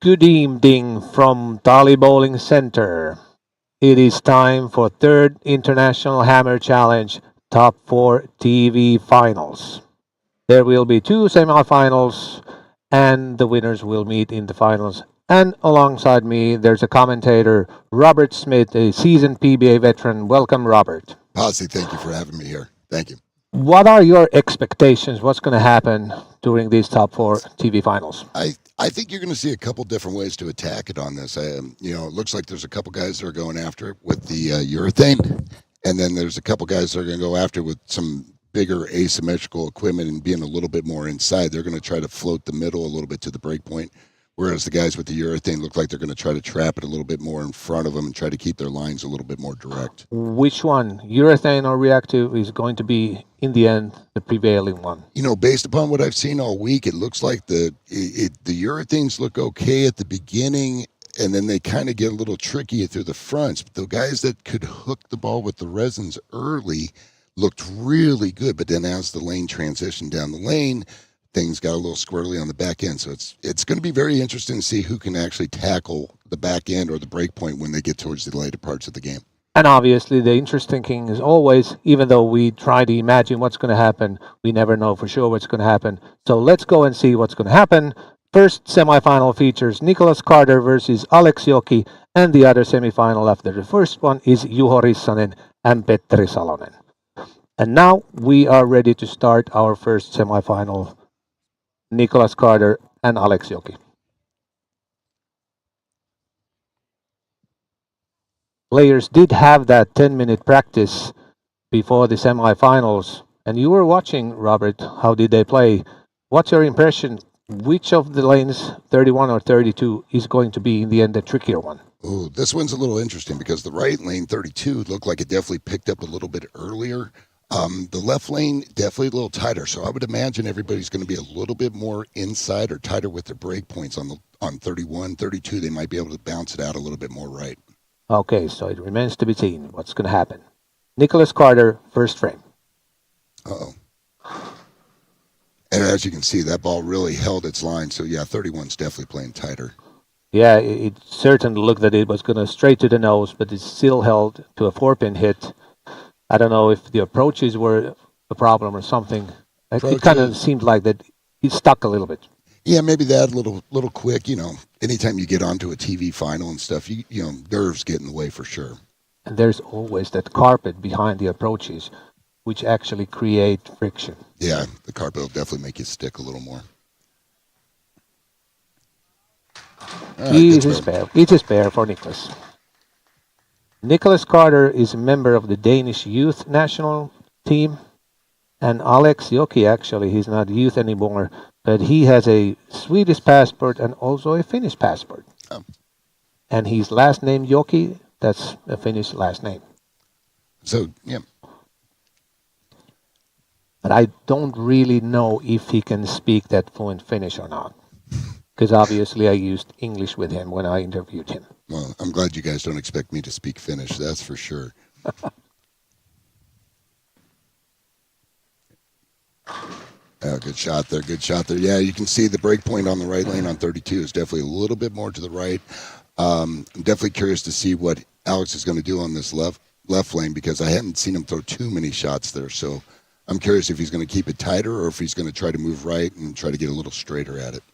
Good evening from Tali Bowling Center. It is time for third International Hammer Challenge Top 4 TV Finals. There will be two semifinals and the winners will meet in the finals. And alongside me, there's a commentator, Robert Smith, a seasoned PBA veteran. Welcome, Robert. Posse, thank you for having me here. Thank you. What are your expectations? What's going to happen during these top 4 TV finals? I think you're going to see a couple different ways to attack it on this. It looks like there's a couple guys that are going after it with the urethane, and then there's a couple guys that are going to go after it with some bigger asymmetrical equipment and being a little bit more inside. They're going to try to float the middle a little bit to the break point, whereas the guys with the urethane look like they're going to try to trap it a little bit more in front of them and try to keep their lines a little bit more direct. Which one, urethane or reactive, is going to be, in the end, the prevailing one? Based upon what I've seen all week, it looks like the urethanes look okay at the beginning, and then they kind of get a little tricky through the fronts. But the guys that could hook the ball with the resins early looked really good, but then as the lane transitioned down the lane, things got a little squirrely on the back end. So it's going to be very interesting to see who can actually tackle the back end or the break point when they get towards the later parts of the game. And obviously, the interesting thing is always, even though we try to imagine what's going to happen, we never know for sure what's going to happen. So let's go and see what's going to happen. First semifinal features Nicholas Carter versus Alex Joki, and the other semifinal after the first one is Juho Rissanen and Petteri Salonen. And now we are ready to start our first semifinal, Nicholas Carter and Alex Joki. Players did have that 10-minute practice before the semifinals, and you were watching, Robert. How did they play? What's your impression? Which of the lanes, 31 or 32, is going to be in the end the trickier one? Oh, this one's a little interesting because the right lane, 32, looked like it definitely picked up a little bit earlier. The left lane, definitely a little tighter. So I would imagine everybody's going to be a little bit more inside or tighter with their break points on 31, 32. They might be able to bounce it out a little bit more right. Okay, so it remains to be seen what's going to happen. Nicholas Carter, first frame. Uh-oh. And as you can see, that ball really held its line. So, yeah, 31's definitely playing tighter. Yeah, it certainly looked that it was going to straight to the nose, but it still held to a 4-pin hit. I don't know if the approaches were a problem or something. It kind of seemed like that it stuck a little bit. Yeah, maybe that little quick. Anytime you get onto a TV final and stuff, nerves get in the way for sure. And there's always that carpet behind the approaches, which actually create friction. Yeah, the carpet will definitely make you stick a little more. It is fair for Nicholas. Nicholas Carter is a member of the Danish youth national team, and Alex Joki, actually, he's not youth anymore, but he has a Swedish passport and also a Finnish passport. Oh. And his last name, Joki, that's a Finnish last name. So, yeah. But I don't really know if he can speak that fluent Finnish or not, because obviously I used English with him when I interviewed him. Well, I'm glad you guys don't expect me to speak Finnish, that's for sure. Good shot there, good shot there. Yeah, you can see the break point on the right lane on 32 is definitely a little bit more to the right. I'm definitely curious to see what Alex is going to do on this left lane because I haven't seen him throw too many shots there. So I'm curious if he's going to keep it tighter or if he's going to try to move right and try to get a little straighter at it.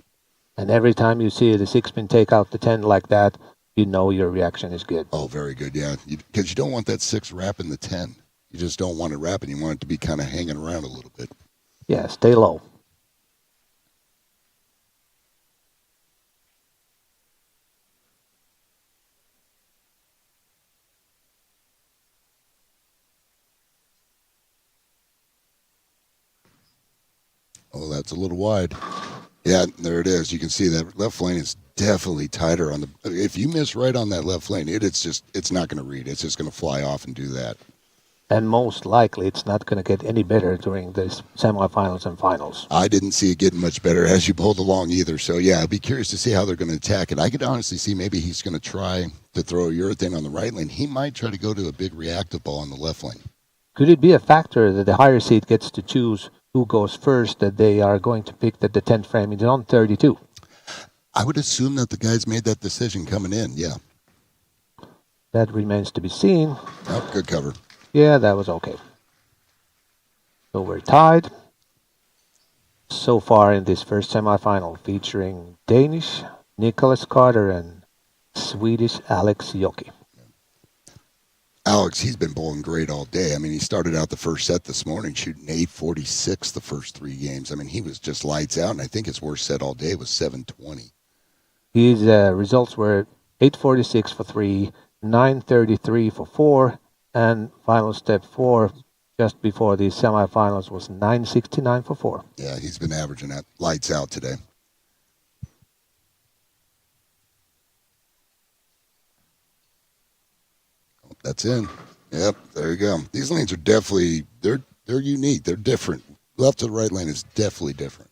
And every time you see the 6-pin take out the 10 like that, you know your reaction is good. Oh, very good, yeah. Because you don't want that 6 wrapping the 10. You just don't want it wrapping. You want it to be kind of hanging around a little bit. Yeah, stay low. Oh, that's a little wide. Yeah, there it is. You can see that left lane is definitely tighter on the. If you miss right on that left lane, it's not going to read. It's just going to fly off and do that. And most likely, it's not going to get any better during the semifinals and finals. I didn't see it getting much better as you pulled along either. So yeah, I'd be curious to see how they're going to attack it. I could honestly see maybe he's going to try to throw a urethane on the right lane. He might try to go to a big reactive ball on the left lane. Could it be a factor that the higher seed gets to choose who goes first, that they are going to pick that the 10th frame is on 32? I would assume that the guys made that decision coming in. Yeah. That remains to be seen. Oh, good cover. Yeah, that was okay. So we're tied so far in this first semifinal, featuring Danish Nicholas Carter and Swedish Alex Joki. Alex, he's been bowling great all day. I mean, he started out the first set this morning shooting 846 the first 3 games. I mean, he was just lights out, and I think his worst set all day was 720. His results were 846 for 3, 933 for 4, and final step 4 just before the semifinals was 969 for 4. Yeah, he's been averaging that lights out today. That's in. Yep, there you go. These lanes are definitely they're unique. They're different. Left to the right lane is definitely different.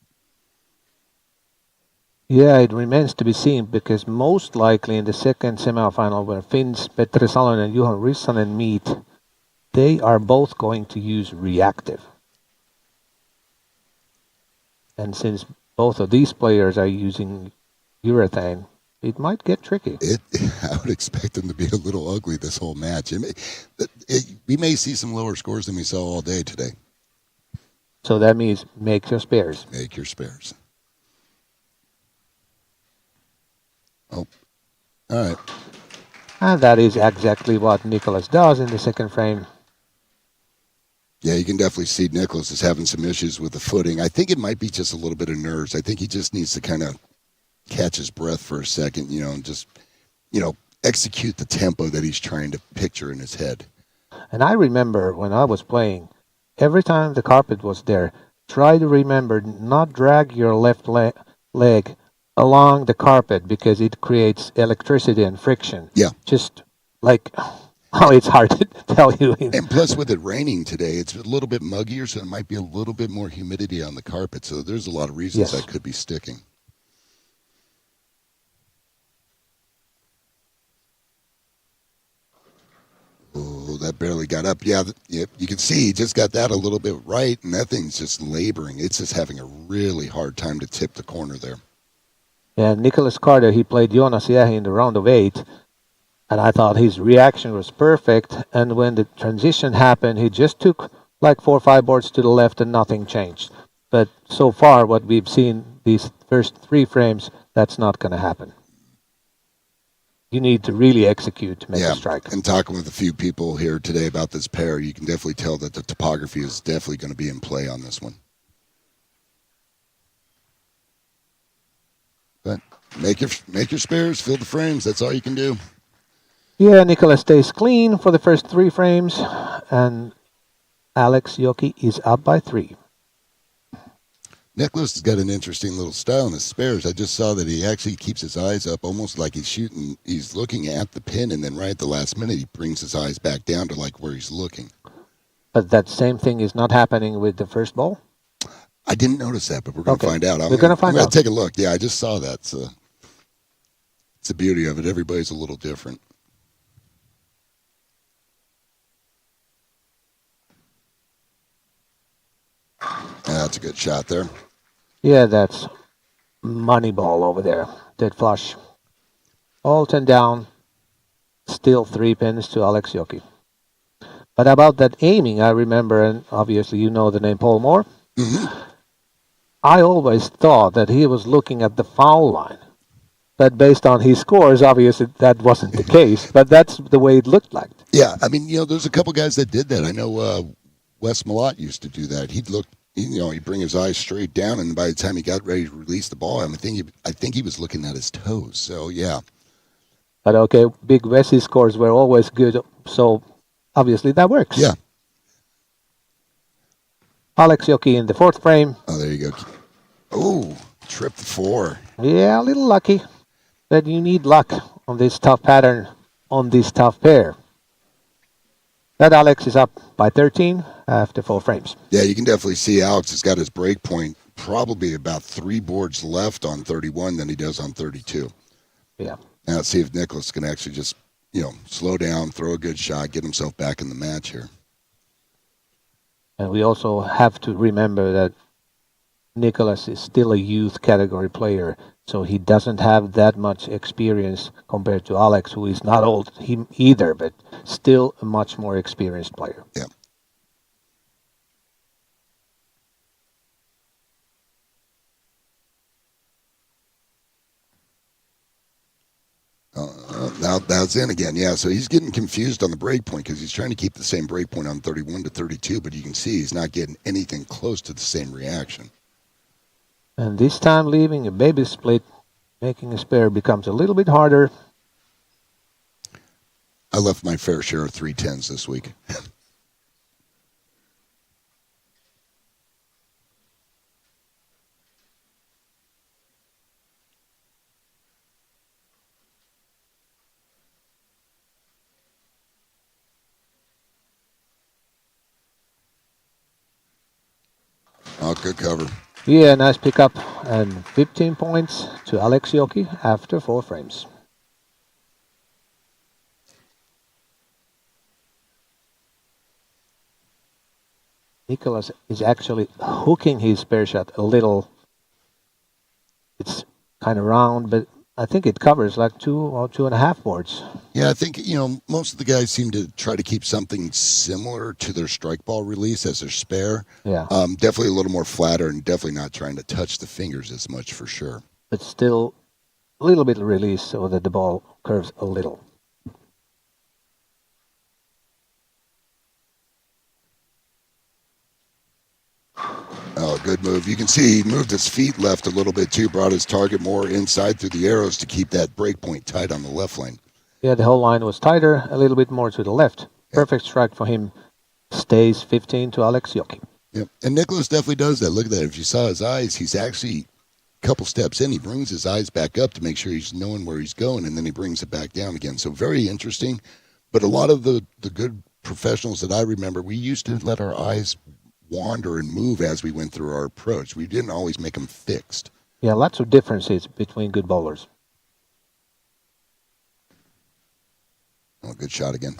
Yeah, it remains to be seen because most likely in the second semifinal where Finns Petri Salonen and Johan Rissanen meet, they are both going to use reactive. And since both of these players are using urethane, it might get tricky. I would expect them to be a little ugly this whole match. We may see some lower scores than we saw all day today. So that means make your spares. Make your spares. Oh, all right. And that is exactly what Nicholas does in the second frame. Yeah, you can definitely see Nicholas is having some issues with the footing. I think it might be just a little bit of nerves. I think he just needs to kind of catch his breath for a second, and just, execute the tempo that he's trying to picture in his head. And I remember when I was playing, every time the carpet was there, try to remember not drag your left leg along the carpet because it creates electricity and friction. Yeah. Just like how it's hard to tell you. And plus with it raining today, it's a little bit muggier, so it might be a little bit more humidity on the carpet. So there's a lot of reasons that could be sticking. Oh, that barely got up. Yeah, you can see he just got that a little bit right, and that thing's just laboring. It's just having a really hard time to tip the corner there. Yeah, Nicholas Carter, he played Jonas Jähi in the round of 8, and I thought his reaction was perfect. And when the transition happened, he just took like 4 or 5 boards to the left and nothing changed. But so far, what we've seen these first 3 frames, that's not going to happen. You need to really execute to make a strike. And talking with a few people here today about this pair, you can definitely tell that the topography is definitely going to be in play on this one. But make your spares, fill the frames. That's all you can do. Yeah, Nicholas stays clean for the first 3 frames, and Alex Joki is up by 3. Nicholas has got an interesting little style in his spares. I just saw that he actually keeps his eyes up almost like he's looking at the pin, and then right at the last minute he brings his eyes back down to like where he's looking. But that same thing is not happening with the first ball? I didn't notice that, but we're going to find out. We're going to find out. I'm going to take a look. Yeah, I just saw that. So it's the beauty of it. Everybody's a little different. That's a good shot there. Yeah, that's money ball over there. Dead flush. All 10 down. Still 3 pins to Alex Joki. But about that aiming, I remember, and obviously you know the name Paul Moore. Mm-hmm. I always thought that he was looking at the foul line. But based on his scores, obviously that wasn't the case. But that's the way it looked like. Yeah, I mean, there's a couple guys that did that. I know Wes Malott used to do that. He'd bring his eyes straight down, and by the time he got ready to release the ball, I think he was looking at his toes. So, yeah. But okay, Big Wes's scores were always good, so obviously that works. Yeah. Alex Joki in the 4th frame. Oh, there you go. Oh, tripped the 4. Yeah, a little lucky. But you need luck on this tough pattern, on this tough pair. That Alex is up by 13 after 4 frames. Yeah, you can definitely see Alex has got his break point probably about 3 boards left on 31 than he does on 32. Yeah. Now let's see if Nicholas can actually just, slow down, throw a good shot, get himself back in the match here. And we also have to remember that Nicholas is still a youth category player. So he doesn't have that much experience compared to Alex, who is not old him either, but still a much more experienced player. Yeah. Now that's in again. Yeah, so he's getting confused on the break point because he's trying to keep the same break point on 31 to 32, but you can see he's not getting anything close to the same reaction. And this time leaving a baby split, making a spare becomes a little bit harder. I left my fair share of 310s this week. Oh, good cover. Yeah, nice pickup. And 15 points to Alex Yoki after 4 frames. Nicholas is actually hooking his spare shot a little. It's kind of round, but I think it covers like 2 or 2.5 boards. Yeah, I think, most of the guys seem to try to keep something similar to their strike ball release as their spare. Yeah. Definitely a little more flatter and definitely not trying to touch the fingers as much for sure. But still a little bit release so that the ball curves a little. Oh, good move. You can see he moved his feet left a little bit too, brought his target more inside through the arrows to keep that break point tight on the left lane. Yeah, the whole line was tighter, a little bit more to the left. Perfect strike for him. Stays 15 to Alex Yoki. Yep. And Nicholas definitely does that. Look at that. If you saw his eyes, he's actually a couple steps in. He brings his eyes back up to make sure he's knowing where he's going, and then he brings it back down again. So very interesting. But a lot of the good professionals that I remember, we used to let our eyes wander and move as we went through our approach. We didn't always make them fixed. Yeah, lots of differences between good bowlers. Oh, good shot again.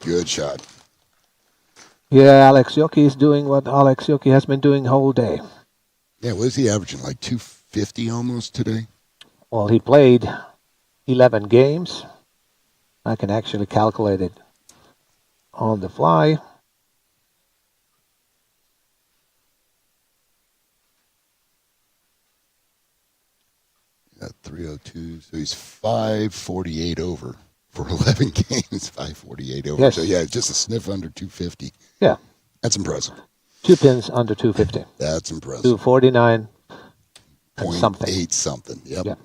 Good shot. Yeah, Alex Yoki is doing what Alex Yoki has been doing the whole day. Yeah, what is he averaging? Like 250 almost today? Well, he played 11 games. I can actually calculate it on the fly. Got 302, so he's 548 over for 11 games. 548 over. Yes. So yeah, just a sniff under 250. Yeah. That's impressive. 2 pins under 250. That's impressive. 249 and something. 0.8 something. Yep. Yeah.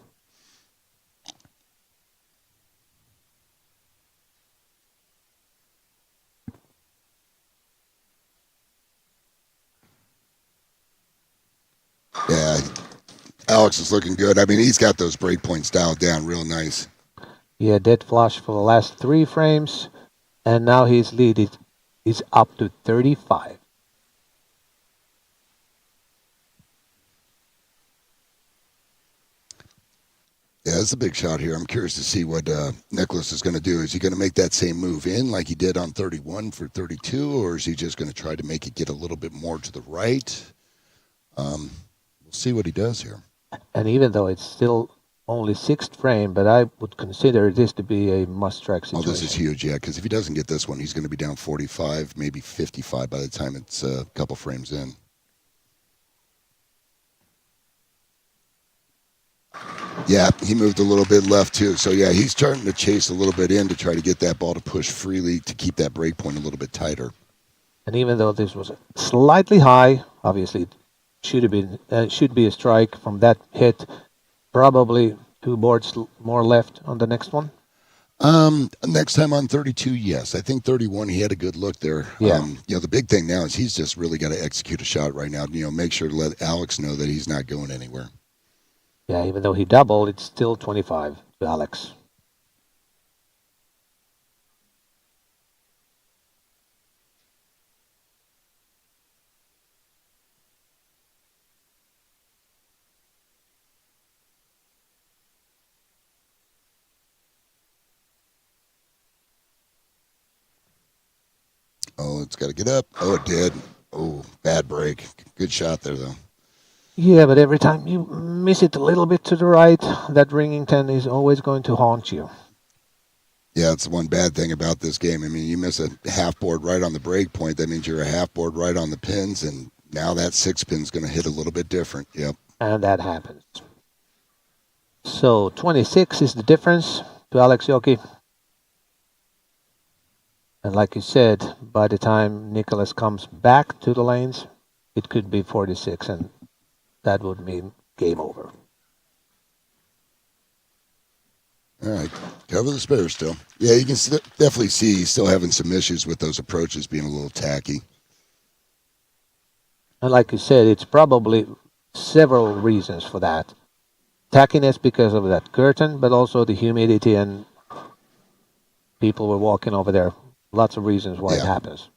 Yeah. Alex is looking good. I mean, he's got those break points dialed down real nice. Yeah, dead flush for the last 3 frames. And now his lead is up to 35. Yeah, that's a big shot here. I'm curious to see what Nicholas is going to do. Is he going to make that same move in like he did on 31 for 32, or is he just going to try to make it get a little bit more to the right? We'll see what he does here. And even though it's still only 6th frame, but I would consider this to be a must-track situation. Oh, this is huge, yeah, because if he doesn't get this one, he's going to be down 45, maybe 55 by the time it's a couple frames in. Yeah, he moved a little bit left too. So yeah, he's starting to chase a little bit in to try to get that ball to push freely to keep that break point a little bit tighter. And even though this was slightly high, obviously it should be a strike from that hit. Probably 2 boards more left on the next one. Next time on 32, yes. I think 31, he had a good look there. Yeah. The big thing now is he's just really got to execute a shot right now. Make sure to let Alex know that he's not going anywhere. Yeah, even though he doubled, it's still 25 to Alex. Oh, it's got to get up. Oh, it did. Oh, bad break. Good shot there, though. Yeah, but every time you miss it a little bit to the right, that ringing 10 is always going to haunt you. Yeah, it's the one bad thing about this game. I mean, you miss a half board right on the break point. That means you're a half board right on the pins, and now that 6-pin's going to hit a little bit different. Yep. And that happens. So 26 is the difference to Alex Yoki. And like you said, by the time Nicholas comes back to the lanes, it could be 46, and that would mean game over. All right, cover the spare still. Yeah, you can definitely see he's still having some issues with those approaches being a little tacky. And like you said, it's probably several reasons for that. Tackiness because of that curtain, but also the humidity and people were walking over there. Lots of reasons why it Yeah. happens.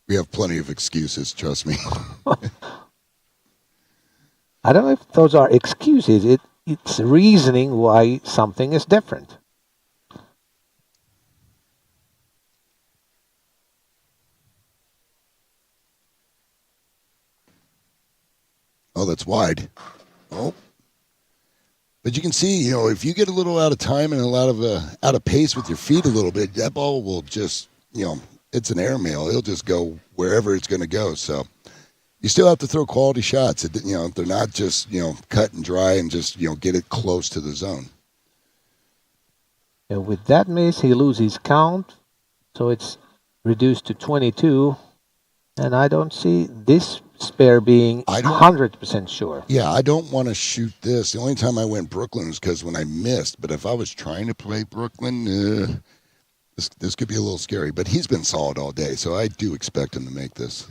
We have plenty of excuses, trust me. I don't know if those are excuses. It's reasoning why something is different. Oh, that's wide. Oh. But you can see, if you get a little out of time and a lot of out of pace with your feet a little bit, that ball will just, it's an airmail. It'll just go wherever it's going to go. So you still have to throw quality shots. They're not just, cut and dry and just, get it close to the zone. And with that miss, he loses count. So it's reduced to 22. And I don't see this spare being 100% sure. Yeah, I don't want to shoot this. The only time I went Brooklyn was because when I missed. But if I was trying to play Brooklyn, this could be a little scary. But he's been solid all day, so I do expect him to make this.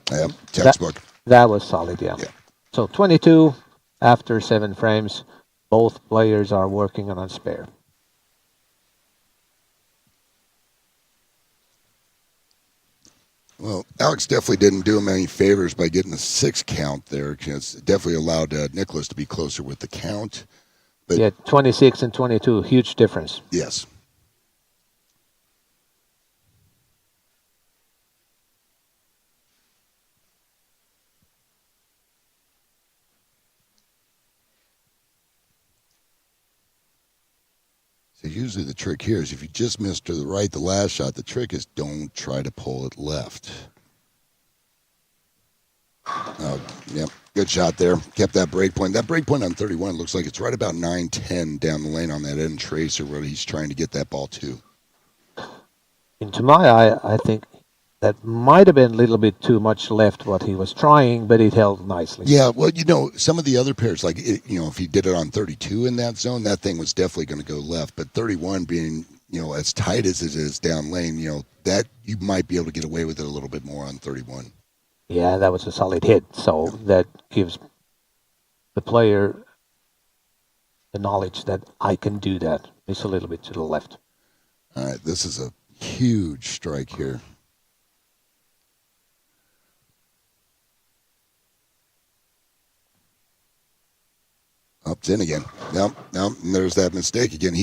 Yep, textbook. That was solid, yeah. So 22 after 7 frames. Both players are working on a spare. Well, Alex definitely didn't do him any favors by getting a 6 count there. It's definitely allowed Nicholas to be closer with the count. But yeah, 26 and 22, huge difference. Yes. So usually the trick here is if you just miss to the right the last shot, the trick is don't try to pull it left. Oh, yep. Good shot there. Kept that break point. That break point on 31 looks like it's right about 9-10 down the lane on that end tracer where he's trying to get that ball to. Into my eye, I think that might have been a little bit too much left what he was trying, but it held nicely. Yeah, well, some of the other pairs, like, if he did it on 32 in that zone, that thing was definitely going to go left. But 31 being, as tight as it is down lane, that you might be able to get away with it a little bit more on 31. Yeah, that was a solid hit. So that gives the player the knowledge that I can do that. It's a little bit to the left. All right, this is a huge strike here. Up 10 again. No, there's that mistake again.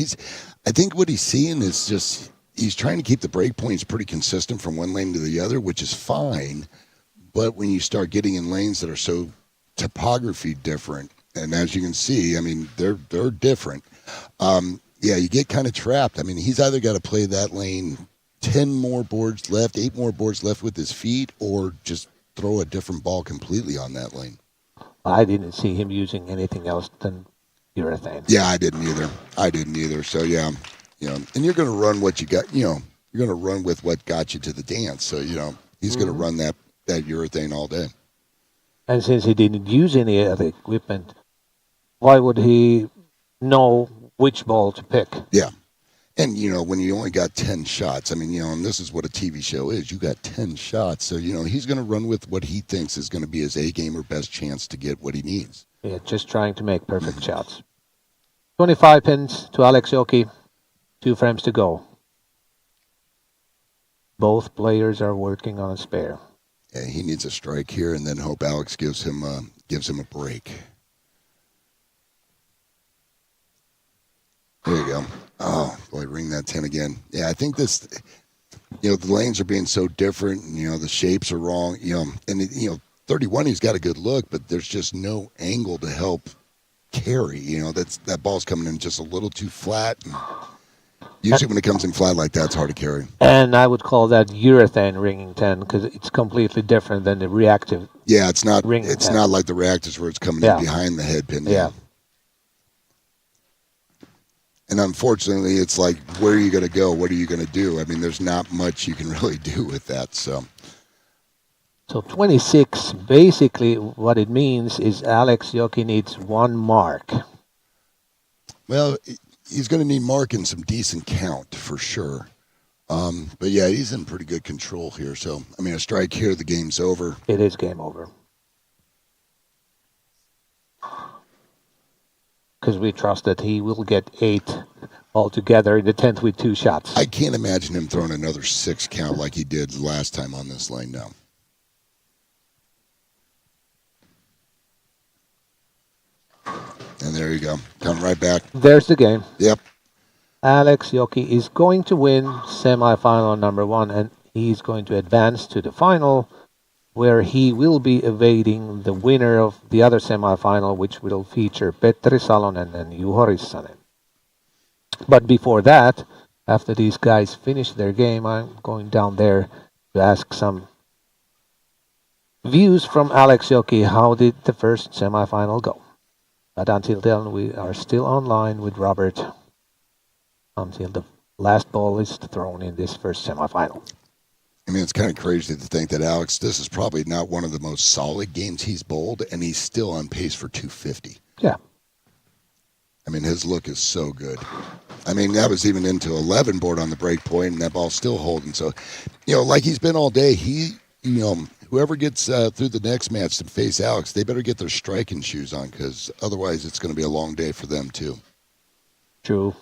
I think what he's seeing is just he's trying to keep the break points pretty consistent from one lane to the other, which is fine. But when you start getting in lanes that are so topography different, and as you can see, I mean, they're different. You get kind of trapped. I mean, he's either got to play that lane 10 more boards left, 8 more boards left with his feet, or just throw a different ball completely on that lane. I didn't see him using anything else than urethane. Yeah, I didn't either. So, yeah, and you're going to run what you got, you're going to run with what got you to the dance. So, he's going to run that urethane all day. And since he didn't use any other equipment, why would he know which ball to pick? Yeah. And, when you only got 10 shots, I mean, and this is what a TV show is. You got 10 shots. So, he's going to run with what he thinks is going to be his A-game or best chance to get what he needs. Yeah, just trying to make perfect shots. 25 pins to Alex Yoki. 2 frames to go. Both players are working on a spare. Yeah, he needs a strike here and then hope Alex gives him a break. There you go. Oh, boy, ring that 10 again. Yeah, I think this The lanes are being so different. And, the shapes are wrong. And 31, he's got a good look, but there's just no angle to help carry. That ball's coming in just a little too flat. And usually, when it comes in flat like that, it's hard to carry. And I would call that urethane ringing 10 because it's completely different than the reactive. Yeah, it's not. Ringing It's 10. not like the reactors where it's coming in behind the head pin. Yeah. And unfortunately, it's like, where are you going to go? What are you going to do? I mean, there's not much you can really do with that. So 26, basically what it means is Alex Yoki needs one mark. Well, he's going to need mark and some decent count for sure. But yeah, he's in pretty good control here. So, I mean, a strike here, the game's over. It is game over. Because we trust that he will get 8 altogether in the 10th with 2 shots. I can't imagine him throwing another 6 count like he did last time on this lane now. And there you go. Come right back. There's the game. Yep. Alex Yoki is going to win semifinal number 1, and he's going to advance to the final, where he will be evading the winner of the other semifinal, which will feature Petri Salonen and Juho Rissanen. But before that, after these guys finish their game, I'm going down there to ask some views from Alex Yoki. How did the first semifinal go? But until then, we are still online with Robert until the last ball is thrown in this first semifinal. I mean, it's kind of crazy to think that Alex, this is probably not one of the most solid games he's bowled, and he's still on pace for 250. Yeah. I mean, his look is so good. I mean, that was even into 11 board on the break point, and that ball's still holding. So, like he's been all day, whoever gets through the next match to face Alex, they better get their striking shoes on, because otherwise it's going to be a long day for them, too. True.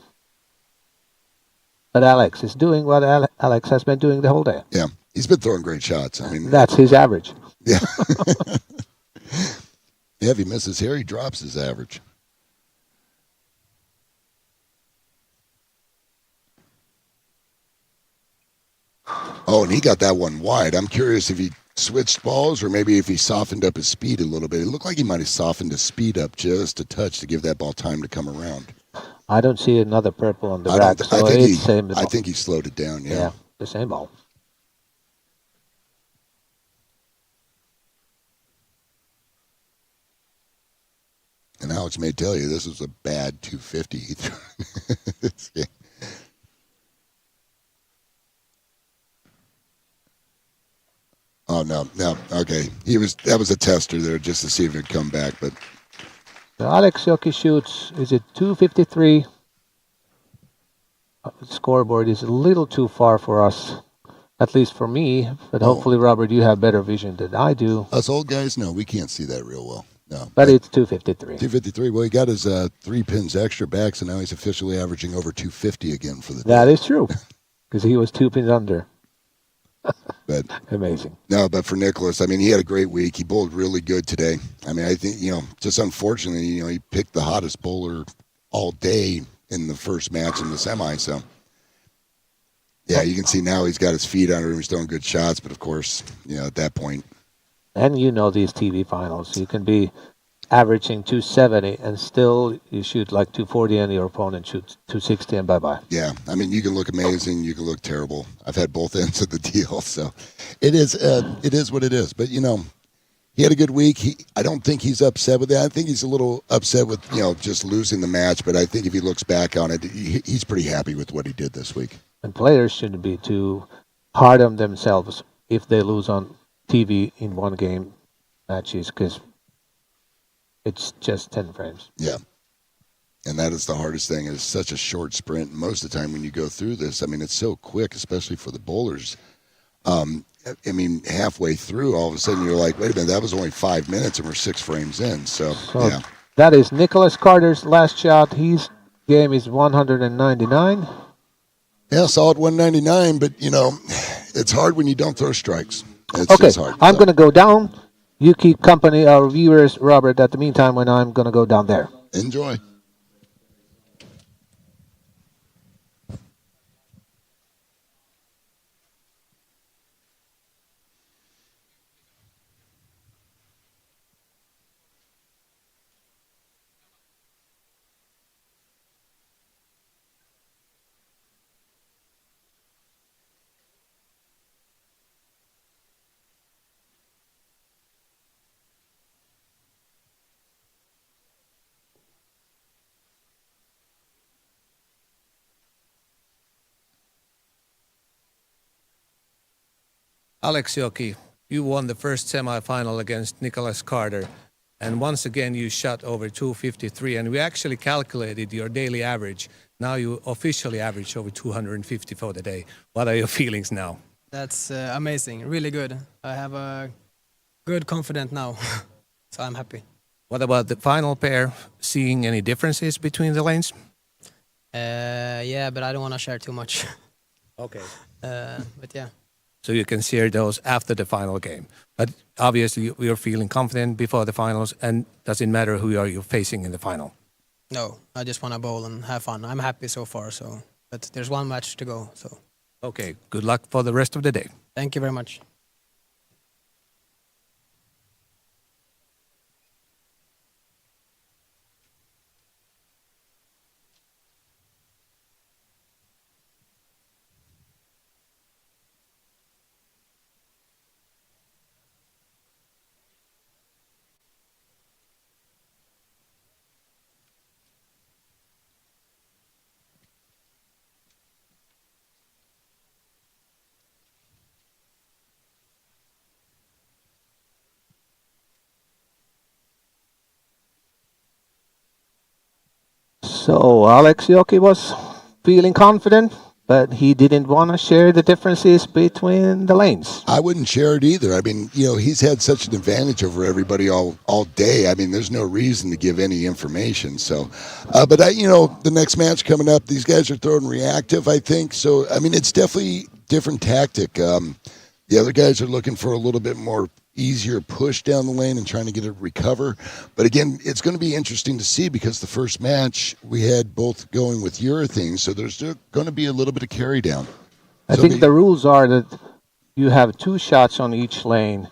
But Alex is doing what Alex has been doing the whole day. Yeah, he's been throwing great shots. I mean, that's his average. Yeah. Yeah, if he misses here, he drops his average. Oh, and he got that one wide. I'm curious if he switched balls or maybe if he softened up his speed a little bit. It looked like he might have softened his speed up just a touch to give that ball time to come around. I don't see another purple on the rack, so it's same ball. I think he slowed it down, yeah. Yeah, the same ball. And Alex may tell you this was a bad 250 he threw. Oh, no, okay. That was a tester there just to see if it'd come back, but... So Alex Yoki shoots, is it 253? The scoreboard is a little too far for us, at least for me, but hopefully, Robert, you have better vision than I do. Us old guys, no, we can't see that real well. No, but it's 253. 253. Well, he got his 3 pins extra back, so now he's officially averaging over 250 again for the day. That is true, because he was 2 pins under. But amazing. No, but for Nicholas, I mean, he had a great week. He bowled really good today. I mean, I think, just unfortunately, he picked the hottest bowler all day in the first match in the semi. So, yeah, you can see now he's got his feet under him. He's throwing good shots. But, of course, at that point. And these TV finals, you can be averaging 270 and still you shoot like 240 and your opponent shoots 260 and bye-bye. Yeah, I mean, you can look amazing, you can look terrible. I've had both ends of the deal, so it is what it is. But, he had a good week. I don't think he's upset with that. I think he's a little upset with, just losing the match, but I think if he looks back on it, he's pretty happy with what he did this week. And players shouldn't be too hard on themselves if they lose on TV in one game matches, because it's just 10 frames. Yeah. And that is the hardest thing. It's such a short sprint. Most of the time when you go through this, I mean, it's so quick, especially for the bowlers. I mean, halfway through, all of a sudden you're like, wait a minute, that was only 5 minutes and we're 6 frames in. So yeah. That is Nicholas Carter's last shot. His game is 199. Yeah, solid 199, but, it's hard when you don't throw strikes. It's okay, just hard. I'm going to go down. You keep company, our viewers, Robert, at the meantime when I'm going to go down there. Enjoy. Alex Joki, you won the first semifinal against Nicholas Carter. And once again, you shot over 253. And we actually calculated your daily average. Now you officially average over 250 for the day. What are your feelings now? That's amazing. Really good. I have a good confidence now. So I'm happy. What about the final pair? Seeing any differences between the lanes? Yeah, but I don't want to share too much. Okay. But yeah. So you can share those after the final game. But obviously, we are feeling confident before the finals, and doesn't matter who you're facing in the final. No, I just want to bowl and have fun. I'm happy so far. So, but there's one match to go. So. Okay. Good luck for the rest of the day. Thank you very much. So Alex Joki was feeling confident, but he didn't want to share the differences between the lanes. I wouldn't share it either. I mean, he's had such an advantage over everybody all day. I mean, there's no reason to give any information. So, but the next match coming up, these guys are throwing reactive, I think. So, I mean, it's definitely different tactic. The other guys are looking for a little bit more easier push down the lane and trying to get it recover. But again, it's going to be interesting to see because the first match we had both going with urethane, so there's going to be a little bit of carry down. I think the rules are that you have 2 shots on each lane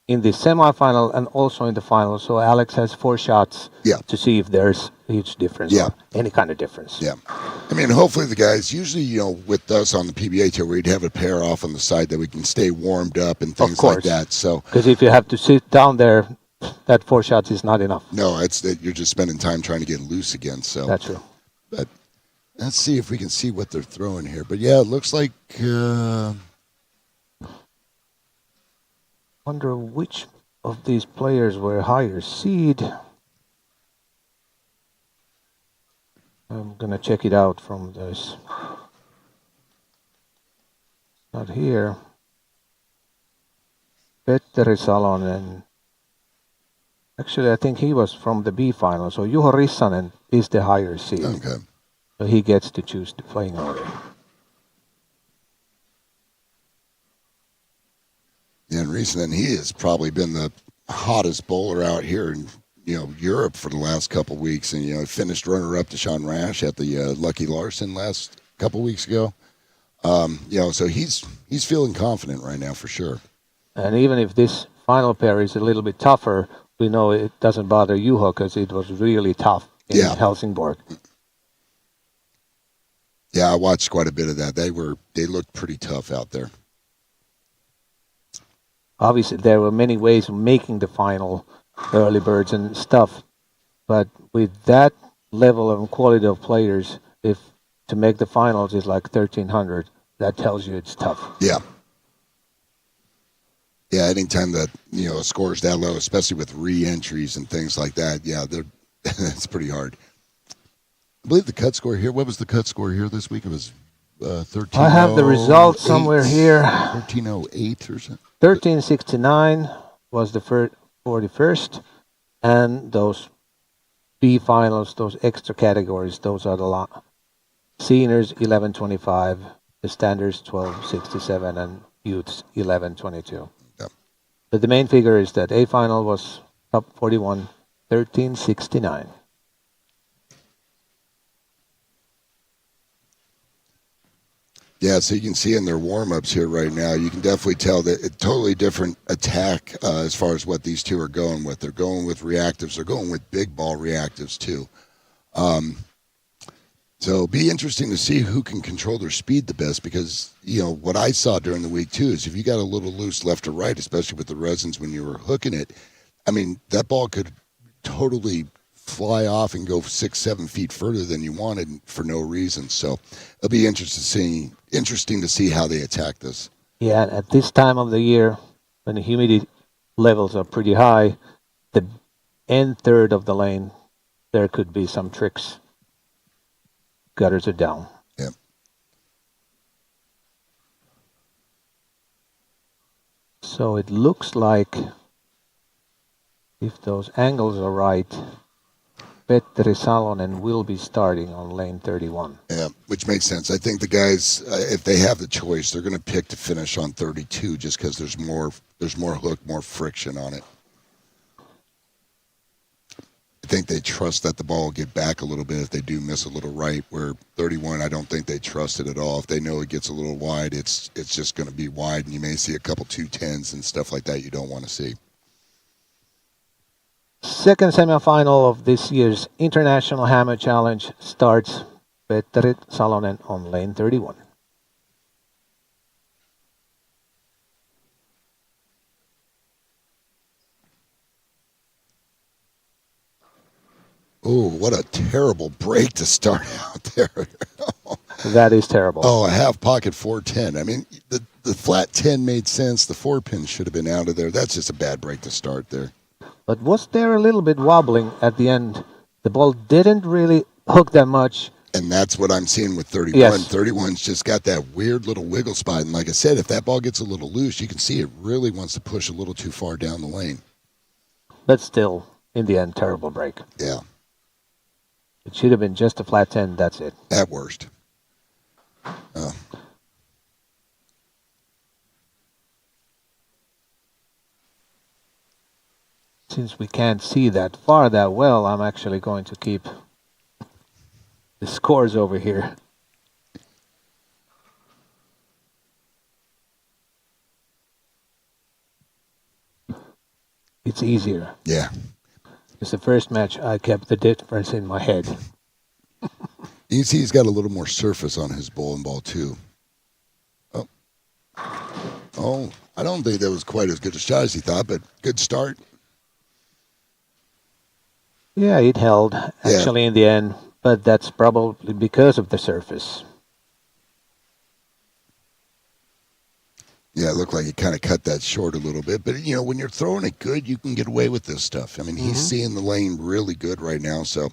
in the semifinal and also in the final. So Alex has 4 shots to see if there's a huge difference or any kind of difference. Yeah. I mean, hopefully the guys, usually, with us on the PBA tour, we'd have a pair off on the side that we can stay warmed up and things like that. So, because if you have to sit down there, that 4 shots is not enough. No, you're just spending time trying to get loose again. So that's true. But let's see if we can see what they're throwing here. But yeah, it looks like. Wonder which of these players were higher seed. I'm gonna check it out from this. Not here. Petteri Salonen. Actually, I think he was from the B final. So Juho Rissanen is the higher seed. Okay. So he gets to choose the playing order. And recently, he has probably been the hottest bowler out here in Europe for the last couple of weeks, and finished runner-up to Sean Rash at the Lucky Larson last couple of weeks ago. So he's feeling confident right now for sure. And even if this final pair is a little bit tougher, we know it doesn't bother Juho because it was really tough in Helsingborg. Yeah, I watched quite a bit of that. They looked pretty tough out there. Obviously, there were many ways of making the final, early birds and stuff. But with that level of quality of players, if to make the finals is like 1,300, that tells you it's tough. Yeah. Yeah, anytime that, a score is that low, especially with re-entries and things like that, that's pretty hard. I believe the cut score here, what was the cut score here this week? It was 13. I have the results somewhere here. 1308 or something. 1369 was the 41st, and those B finals, those extra categories, those are the seniors 1125, the standards 1267, and youths 1122. Yep. But the main figure is that A final was top 41, 1369. Yeah, so you can see in their warm-ups here right now, you can definitely tell that it's totally different attack as far as what these two are going with. They're going with reactives. They're going with big ball reactives, too. So it'll be interesting to see who can control their speed the best because, what I saw during the week, too, is if you got a little loose left or right, especially with the resins when you were hooking it, I mean, that ball could totally fly off and go 6-7 feet further than you wanted for no reason. So it'll be interesting to see how they attack this. Yeah, at this time of the year, when the humidity levels are pretty high, the end third of the lane, there could be some tricks. Gutters are down. Yeah. So it looks like, if those angles are right, Petteri Salonen will be starting on lane 31. Yeah, which makes sense. I think the guys, if they have the choice, they're going to pick to finish on 32 just because there's more hook, more friction on it. I think they trust that the ball will get back a little bit if they do miss a little right, where 31, I don't think they trust it at all. If they know it gets a little wide, it's just going to be wide, and you may see a couple 210s and stuff like that you don't want to see. Second semifinal of this year's International Hammer Challenge starts. Petteri Salonen on lane 31. Oh, what a terrible break to start out there. That is terrible. Oh, a half pocket 410. I mean, the flat 10 made sense. The 4-pin should have been out of there. That's just a bad break to start there. But was there a little bit wobbling at the end? The ball didn't really hook that much. And that's what I'm seeing with 31. Yes. 31's just got that weird little wiggle spot. And like I said, if that ball gets a little loose, you can see it really wants to push a little too far down the lane. But still, in the end, terrible break. Yeah. It should have been just a flat 10, that's it. At worst. Since we can't see that far that well, I'm actually going to keep the scores over here. It's easier. Yeah. Because the first match, I kept the difference in my head. You can see he's got a little more surface on his bowling ball, too. Oh, I don't think that was quite as good a shot as he thought, but good start. Yeah, it held, actually, in the end. But that's probably because of the surface. Yeah, it looked like he kind of cut that short a little bit. But, you know, when you're throwing it good, you can get away with this stuff. I mean, he's seeing the lane really good right now. So,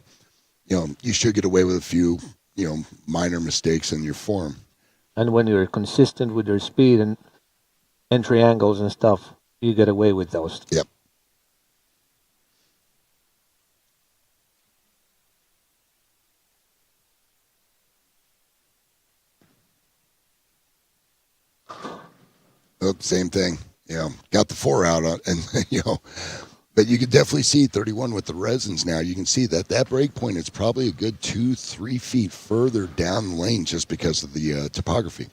you know, you should get away with a few, you know, minor mistakes in your form. And when you're consistent with your speed and entry angles and stuff, you get away with those. Yep. Oh, same thing. You know, got the 4 out on, and, you know, but you can definitely see 31 with the resins now. You can see that break point is probably a good 2-3 feet further down the lane just because of the topography.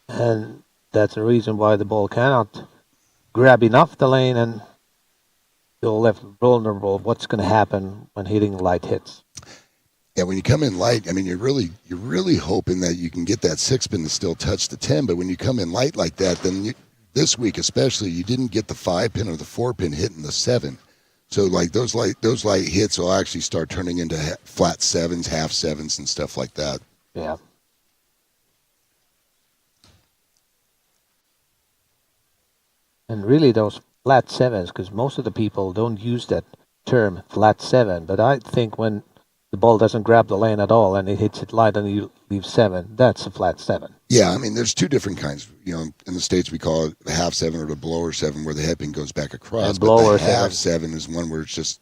And that's the reason why the ball cannot grab enough the lane, and you're left vulnerable. What's going to happen when hitting light hits? Yeah, when you come in light, I mean, you're really hoping that you can get that 6-pin to still touch the 10. But when you come in light like that, then this week especially, you didn't get the 5-pin or the 4-pin hitting the 7. So like those light hits will actually start turning into flat 7s, half 7s, and stuff like that. Yeah. And really those flat 7s, because most of the people don't use that term flat 7, but I think when the ball doesn't grab the lane at all and it hits it light and you leave 7, that's a flat 7. Yeah, I mean, there's two different kinds. You know, in the States we call it the half 7 or the blower 7, where the headpin goes back across. And blower but the half 7. 7 is one where it's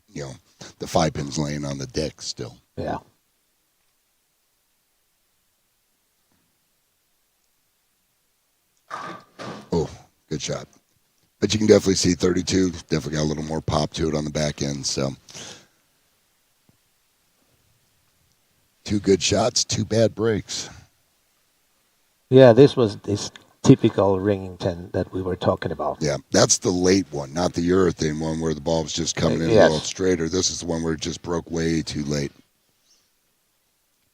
you know, the 5-pin's laying on the deck still. Yeah. Oh, good shot. But you can definitely see 32 definitely got a little more pop to it on the back end. So 2 good shots, 2 bad breaks. Yeah, this was this typical ringing 10 that we were talking about. Yeah, that's the late one, not the urethane one where the ball was just coming in a little straighter. This is the one where it just broke way too late.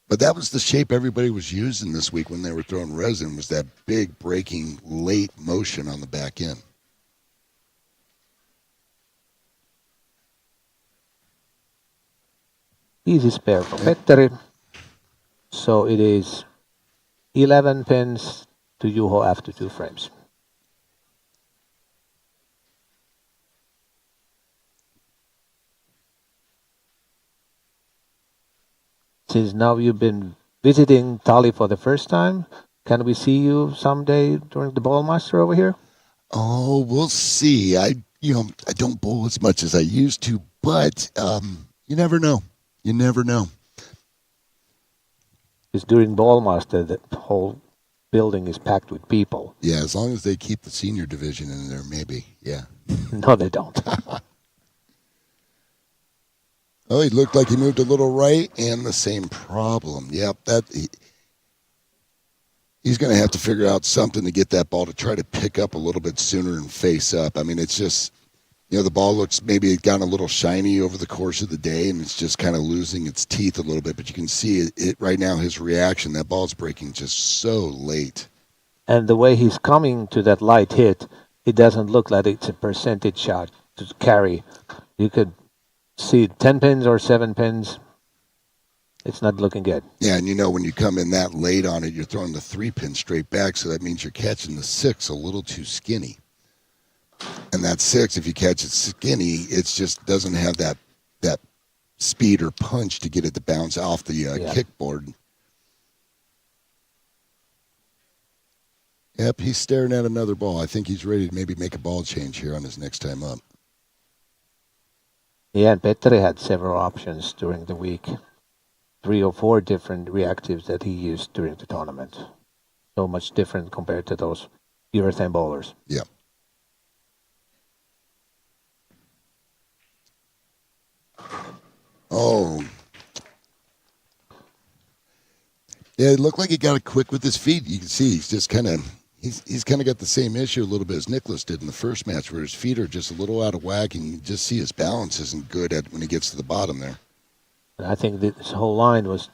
But that was the shape everybody was using this week when they were throwing resin, was that big breaking late motion on the back end. Easy spare for Petteri. So it is 11 pins to Juho after 2 frames. Since now you've been visiting Tali for the first time, can we see you someday during the Ball Master over here? Oh, we'll see. I don't bowl as much as I used to, but you never know. You never know. Because during Ball Master, the whole building is packed with people. Yeah, as long as they keep the senior division in there, maybe. Yeah. No, they don't. Oh, he looked like he moved a little right, and the same problem. Yep, he's going to have to figure out something to get that ball to try to pick up a little bit sooner and face up. I mean, it's just, the ball looks maybe it got a little shiny over the course of the day, and it's just kind of losing its teeth a little bit. But you can see it right now, his reaction, that ball's breaking just so late. And the way he's coming to that light hit, it doesn't look like it's a percentage shot to carry. You could see 10 pins or 7 pins. It's not looking good. Yeah, and when you come in that late on it, you're throwing the 3-pin straight back, so that means you're catching the 6 a little too skinny. And that 6, if you catch it skinny, it just doesn't have that speed or punch to get it to bounce off the kickboard. Yep, he's staring at another ball. I think he's ready to maybe make a ball change here on his next time up. Yeah, and Petteri had several options during the week. 3 or 4 different reactives that he used during the tournament. So much different compared to those urethane bowlers. Yeah. Oh. Yeah, it looked like he got it quick with his feet. You can see he's just kind of he's kind of got the same issue a little bit as Nicholas did in the first match, where his feet are just a little out of whack, and you just see his balance isn't good when he gets to the bottom there. And I think this whole line was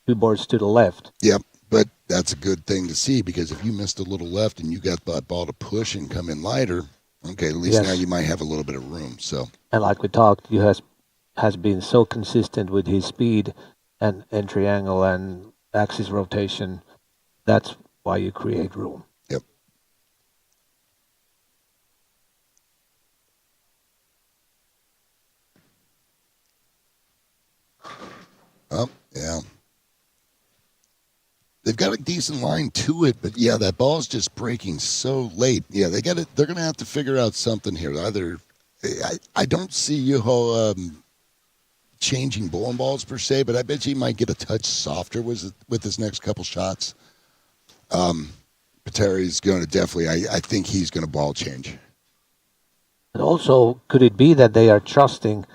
2 boards to the left. Yep, but that's a good thing to see, because if you missed a little left and you got that ball to push and come in lighter, okay, at least now you might have a little bit of room. So. And like we talked, you has been so consistent with his speed and entry angle and axis rotation. That's why you create room. Yep. Oh, yeah. They've got a decent line to it, but yeah, that ball's just breaking so late. Yeah, they're going to have to figure out something here. Either I don't see Juho changing bowling balls per se, but I bet you he might get a touch softer with his next couple shots. Petteri's going to definitely, I think he's going to ball change. And also, could it be that they are trusting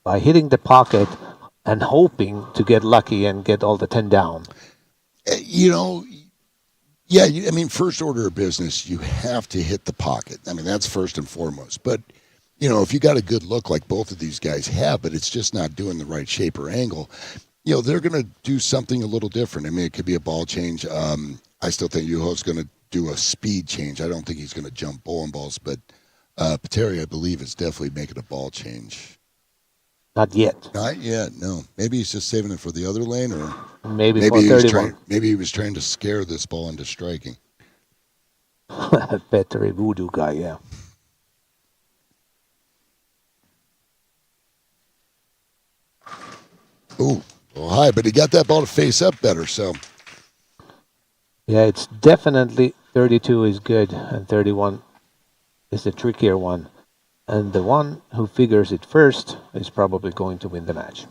by hitting the pocket and hoping to get lucky and get all the 10 down? Yeah, I mean, first order of business, you have to hit the pocket. I mean, that's first and foremost. But, if you got a good look like both of these guys have, but it's just not doing the right shape or angle, they're going to do something a little different. I mean, it could be a ball change. I still think Juho's going to do a speed change. I don't think he's going to jump bowling balls, but Petteri, I believe, is definitely making a ball change. Not yet. Not yet, no. Maybe he's just saving it for the other lane, or maybe for 31. Maybe he was trying to scare this ball into striking. Petteri voodoo guy, yeah. Ooh, well, high, but he got that ball to face up better, so. Yeah, it's definitely 32 is good, and 31 is the trickier one. And the one who figures it first is probably going to win the match.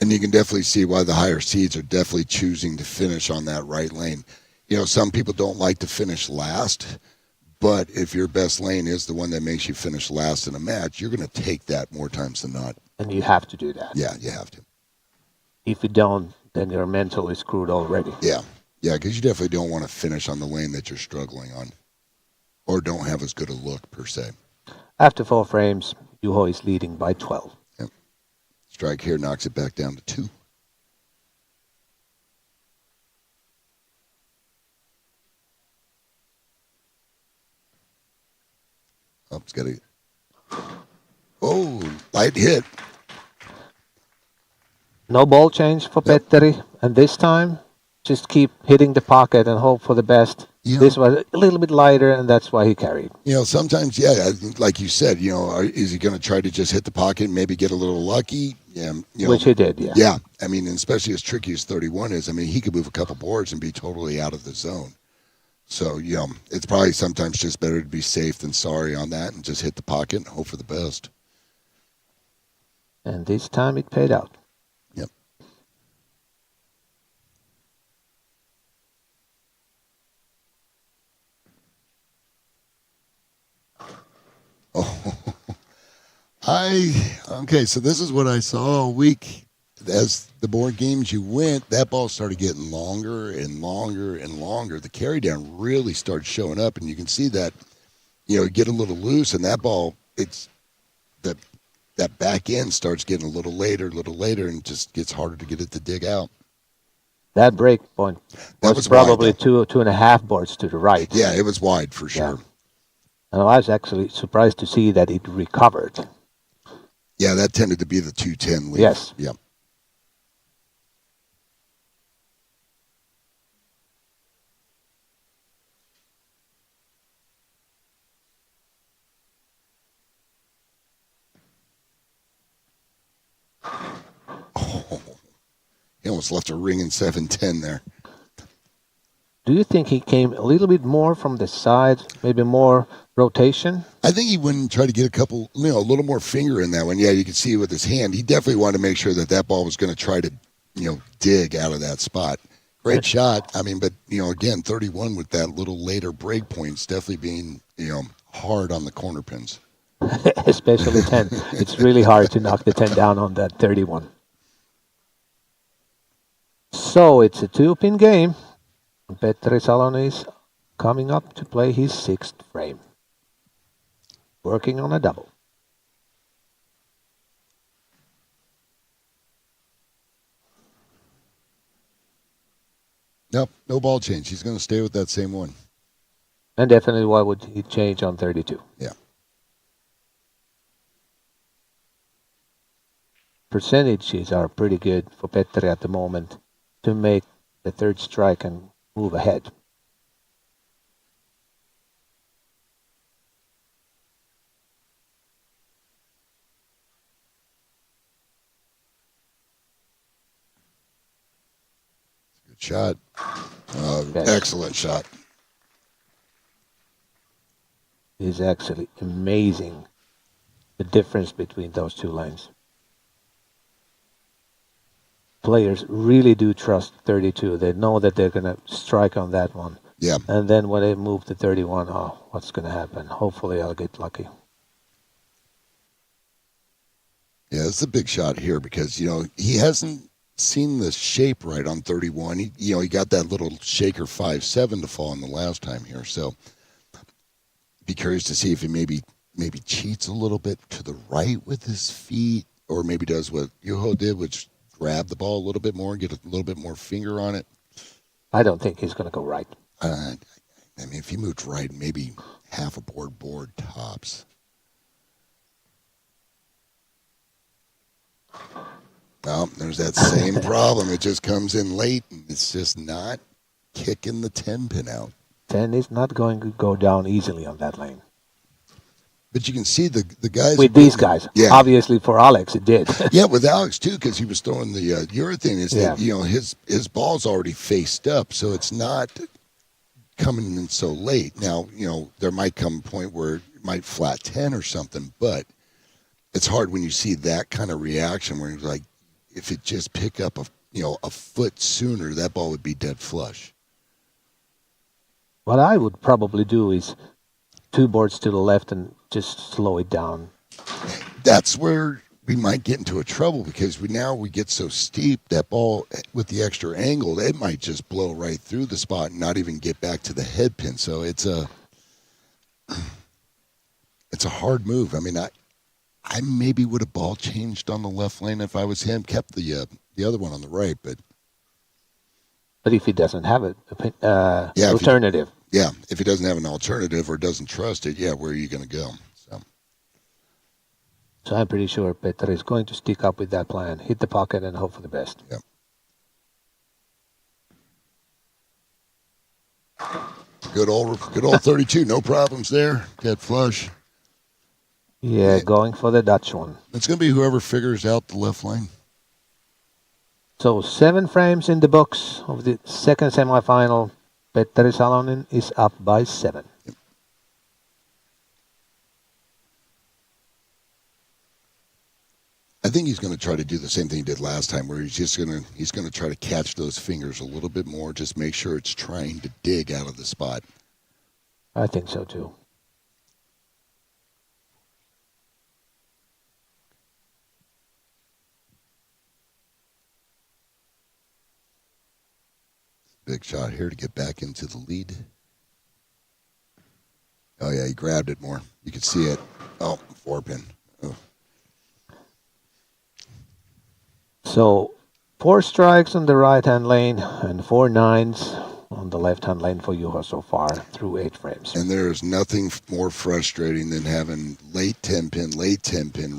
And you can definitely see why the higher seeds are definitely choosing to finish on that right lane. Some people don't like to finish last, but if your best lane is the one that makes you finish last in a match, you're going to take that more times than not. And you have to do that. Yeah, you have to. If you don't, then you're mentally screwed already. Yeah, because you definitely don't want to finish on the lane that you're struggling on, or don't have as good a look per se. After 4 frames, Juho is leading by 12. Yep. Strike here knocks it back down to 2. Oh, it's got a... Oh, light hit. No ball change for Petteri, and this time, just keep hitting the pocket and hope for the best. This was a little bit lighter, and that's why he carried. Sometimes, yeah, like you said, is he going to try to just hit the pocket and maybe get a little lucky? Yeah, Which he did, yeah. Yeah, I mean, and especially as tricky as 31 is, I mean, he could move a couple boards and be totally out of the zone. So, it's probably sometimes just better to be safe than sorry on that and just hit the pocket and hope for the best. And this time it paid out. Yep. Oh, okay, so this is what I saw all week. As the more games you went, that ball started getting longer and longer and longer. The carry down really started showing up, and you can see that, get a little loose, and that ball, it's that back end starts getting a little later, and just gets harder to get it to dig out. That break point was probably wide, 2.5 boards to the right. Yeah, it was wide for sure. Yeah. And I was actually surprised to see that it recovered. Yeah, that tended to be the 210 lead. Yes. Yep. Oh, he almost left a ring in 710 there. Do you think he came a little bit more from the side, maybe more rotation? I think he went and tried to get a little more finger in that one. Yeah, you could see it with his hand. He definitely wanted to make sure that ball was going to try to, dig out of that spot. Great shot. I mean, but, again, 31 with that little later break points definitely being, hard on the corner pins. Especially 10. It's really hard to knock the 10 down on that 31. So it's a 2-pin game. Petri Salonen is coming up to play his 6th frame. Working on a double. Nope, no ball change. He's going to stay with that same one. And definitely, why would he change on 32? Yeah. Percentages are pretty good for Petri at the moment to make the third strike and move ahead. Good shot. Excellent shot. It's actually amazing, the difference between those two lines. Players really do trust 32. They know that they're going to strike on that one. Yeah. And then when they move to 31, what's going to happen? Hopefully I'll get lucky. Yeah, it's a big shot here because, he hasn't seen the shape right on 31. He got that little shaker 5-7 to fall in the last time here. So be curious to see if he maybe cheats a little bit to the right with his feet, or maybe does what Juho did, which grab the ball a little bit more, get a little bit more finger on it. I don't think he's going to go right. I mean, if he moved right, maybe half a board tops. Well, there's that same problem. It just comes in late, and it's just not kicking the 10 pin out. 10 is not going to go down easily on that lane. But you can see the guys with these guys. Yeah. Obviously, for Alex, it did. Yeah, with Alex too, because he was throwing the urethane. Is that his ball's already faced up, so it's not coming in so late. Now, there might come a point where it might flat 10 or something, but it's hard when you see that kind of reaction where you're like, if it just pick up a foot sooner, that ball would be dead flush. What I would probably do is 2 boards to the left and just slow it down. That's where we might get into a trouble because we get so steep, that ball with the extra angle, it might just blow right through the spot and not even get back to the head pin. So it's a hard move. I mean, I maybe would have ball changed on the left lane if I was him, kept the other one on the right, but if he doesn't have an alternative. If he doesn't have an alternative or doesn't trust it, where are you going to go? So I'm pretty sure Petri is going to stick up with that plan, hit the pocket, and hope for the best. Yep. Good old 32. No problems there. Dead flush. Yeah, going for the Dutch one. It's going to be whoever figures out the left lane. So 7 frames in the books of the second semifinal. Petteri Salonen is up by 7. Yep. I think he's going to try to do the same thing he did last time, where he's going to try to catch those fingers a little bit more, just make sure it's trying to dig out of the spot. I think so too. Big shot here to get back into the lead. Oh yeah, he grabbed it more. You can see it. Oh, 4-pin. Oh. So 4 strikes on the right-hand lane and 4 nines on the left-hand lane for Juho so far through 8 frames. And there's nothing more frustrating than having late 10-pin,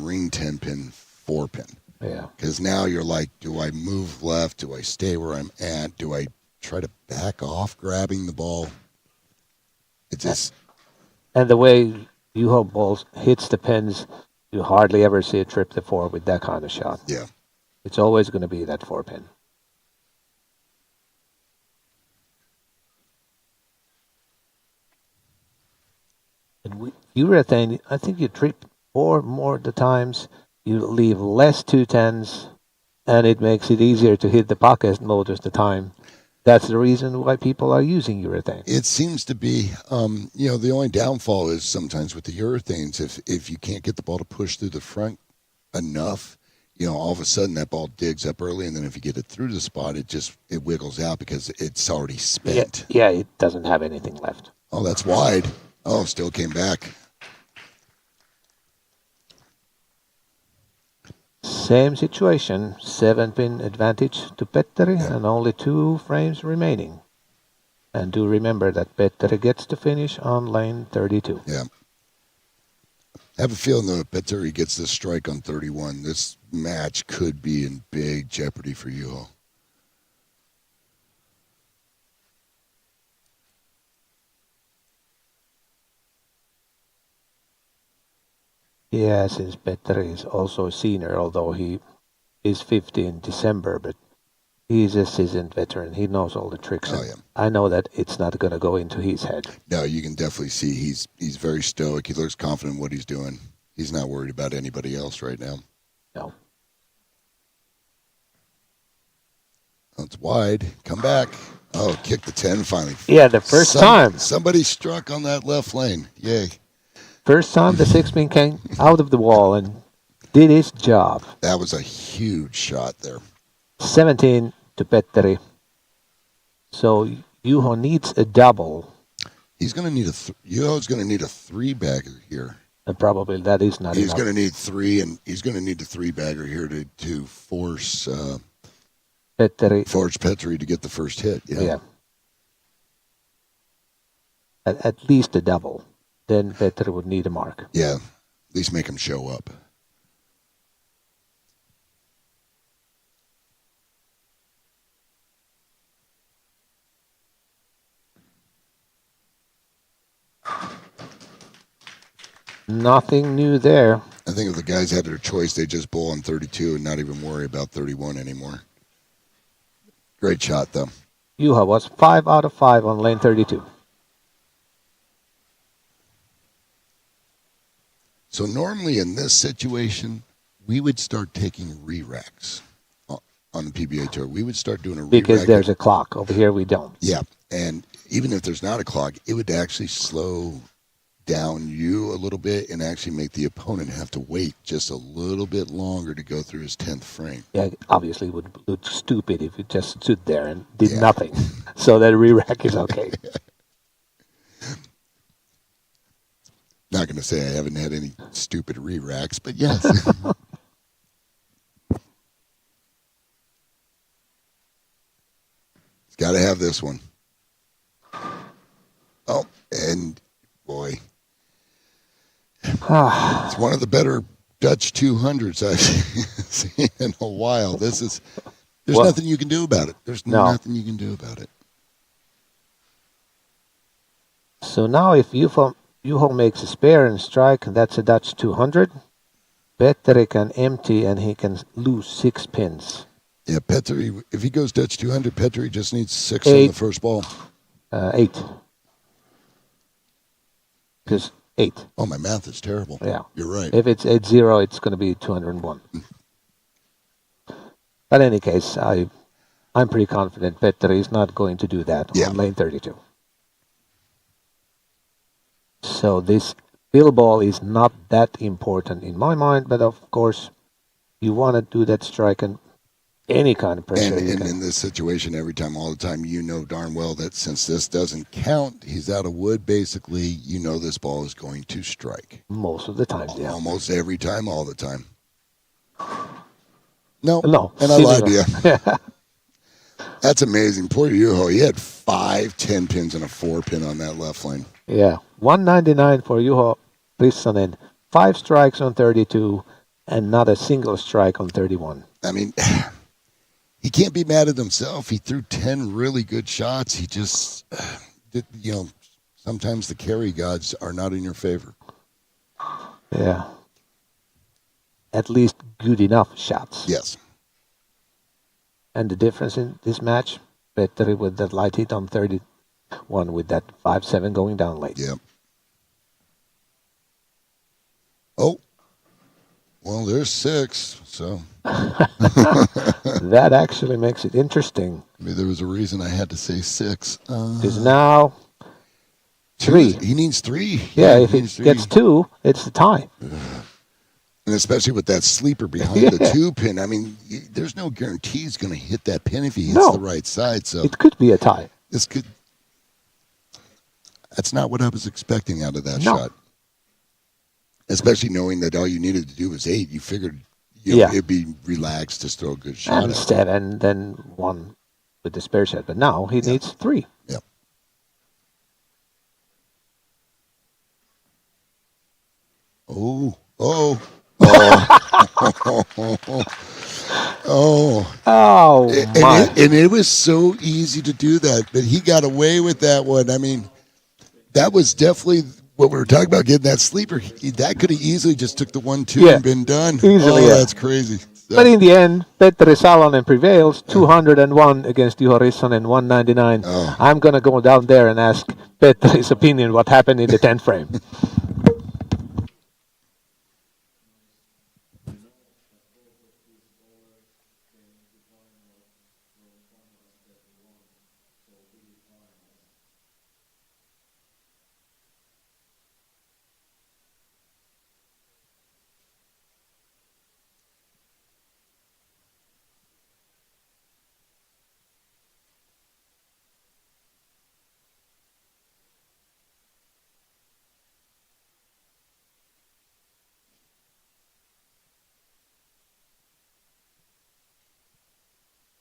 ring 10-pin, 4-pin. Yeah. Because now you're like, do I move left? Do I stay where I'm at? Do I try to back off grabbing the ball? It just... And the way Juho balls hits the pins, you hardly ever see it trip the 4 with that kind of shot. Yeah. It's always going to be that 4-pin. And urethane, I think you trip 4 more of the times. You leave less 210s, and it makes it easier to hit the pocket most of the time. That's the reason why people are using urethane. It seems to be, the only downfall is sometimes with the urethanes, if you can't get the ball to push through the front enough, all of a sudden that ball digs up early, and then if you get it through the spot, it wiggles out because it's already spent. Yeah, it doesn't have anything left. Oh, that's wide. Oh, still came back. Same situation, 7-pin advantage to Petteri, and only 2 frames remaining. And do remember that Petteri gets to finish on lane 32. Yeah. I have a feeling that if Petteri gets this strike on 31, this match could be in big jeopardy for Juho. Yeah, since Petteri is also a senior, although he is 50 in December, but he's a seasoned veteran. He knows all the tricks. Oh, yeah. I know that it's not going to go into his head. No, you can definitely see he's very stoic. He looks confident in what he's doing. He's not worried about anybody else right now. No. Oh, it's wide. Come back. Oh, kick the 10 finally. Yeah, the first time. Somebody struck on that left lane. Yay. First time the 6-pin came out of the wall and did his job. That was a huge shot there. 17 to Petteri. So Juho needs a double. He's going to need Juho's going to need a 3-bagger here. And probably that is not He's enough. going to need 3, and he's going to need a 3-bagger here to force Petteri to get the first hit. Yeah. At least a double. Then Petteri would need a mark. Yeah. At least make him show up. Nothing new there. I think if the guys had their choice, they'd just bowl on 32 and not even worry about 31 anymore. Great shot, though. Juho was 5 out of 5 on lane 32. So normally in this situation, we would start taking re-racks on the PBA Tour. We would start doing a re-rack. Because there's a clock. Over here we don't. Yeah, and even if there's not a clock, it would actually slow down you a little bit and actually make the opponent have to wait just a little bit longer to go through his 10th frame. Yeah, obviously it would look stupid if you just stood there and did nothing. So that re-rack is okay. Not going to say I haven't had any stupid re-racks, but yes. He's got to have this one. Oh, and boy. It's one of the better Dutch 200s I've seen in a while. There's nothing you can do about it. There's nothing you can do about it. So now if Juho makes a spare and strike, that's a Dutch 200. Petteri can empty and he can lose 6 pins. Yeah, Petteri, if he goes Dutch 200, Petteri just needs 6 on 8. the first ball. 8. Because 8. Oh, my math is terrible. Yeah. You're right. If it's 8-0, it's going to be 201. But in any case, I'm pretty confident Petteri is not going to do that Yeah. on lane 32. So this fill ball is not that important in my mind, but of course, you want to do that strike and any kind of pressure. And, you and can. in this situation, every time, all the time, you know darn well that since this doesn't count, he's out of wood, basically, you know this ball is going to strike. Most of the time, yeah. Almost every time, all the time. No. No. And I lied to you. Yeah. That's amazing. Poor Juho. He had 5 10 pins and a 4 pin on that left lane. Yeah. 199 for Juho Rissanen. 5 strikes on 32 and not a single strike on 31. I mean, he can't be mad at himself. He threw 10 really good shots. He just, sometimes the carry gods are not in your favor. Yeah. At least good enough shots. Yes. And the difference in this match, Petteri with that light hit on 31 with that 5-7 going down late. Yep. Oh. Well, there's 6, so. That actually makes it interesting. Maybe there was a reason I had to say 6. Because now 3. He needs 3. Yeah, if it gets 2, it's a tie. And especially with that sleeper behind the 2 pin. I mean, there's no guarantee he's going to hit that pin if he hits the right side. So it could be a tie. That's not what I was expecting out of that shot. Especially knowing that all you needed to do was 8. You figured it'd be relaxed to throw a good shot. Instead, and then 1 with the spare set. But now he needs 3. Yep. Oh. Oh, and it was so easy to do that, but he got away with that one. I mean, that was definitely what we were talking about, getting that sleeper. That could have easily just took the 1-2 and been done. Easily, that's crazy. So. But in the end, Petteri Salonen prevails, 201 against Juho Rissanen, 199. I'm going to go down there and ask Petteri's opinion what happened in the 10th frame.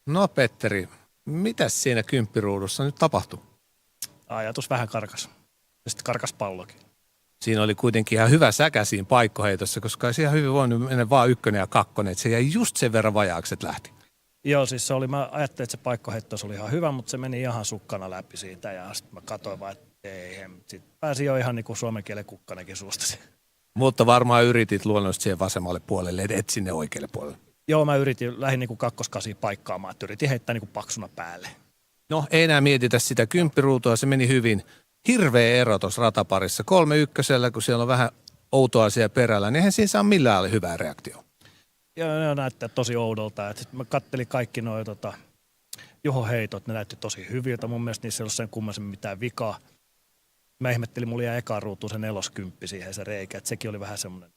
No Petteri, mitäs siinä kymppiruudussa nyt tapahtui? Ajatus vähän karkas. Ja sitten karkas pallokin. Siinä oli kuitenkin ihan hyvä säkä siinä paikkoheitossa, koska ei ihan hyvin voinut mennä vaan 1 ja 2, että se jäi just sen verran vajaaksi, että lähti. Joo, siis se oli, mä ajattelin, että se paikkoheitto oli ihan hyvä, mutta se meni ihan sukkana läpi siitä ja sitten mä katsoin vaan, että ei. Sitten pääsi jo ihan niin kuin suomen kielen kukkanenkin suusta. Mutta varmaan yritit luonnollisesti siihen vasemmalle puolelle, et sinne oikealle puolelle. Joo, mä lähdin niin kuin 2-8 paikkaamaan, että yritin heittää niin kuin paksuna päälle. No, ei enää mietitä sitä kymppiruutua, se meni hyvin. Hirveä ero tuossa rataparissa. 3-1, kun siellä on vähän outoa siellä perällä, niin eihän siinä saa millään hyvää reaktioa. Joo, ne näyttää tosi oudolta. Sitten mä kattelin kaikki nuo Juho heitot, ne näytti tosi hyviltä. Mun mielestä niissä ei ollut sen kummasemmin mitään vikaa. Mä ihmettelin, mulla jäi ekaan ruutuun se 4-10 siihen se reikä, että sekin oli vähän semmoinen,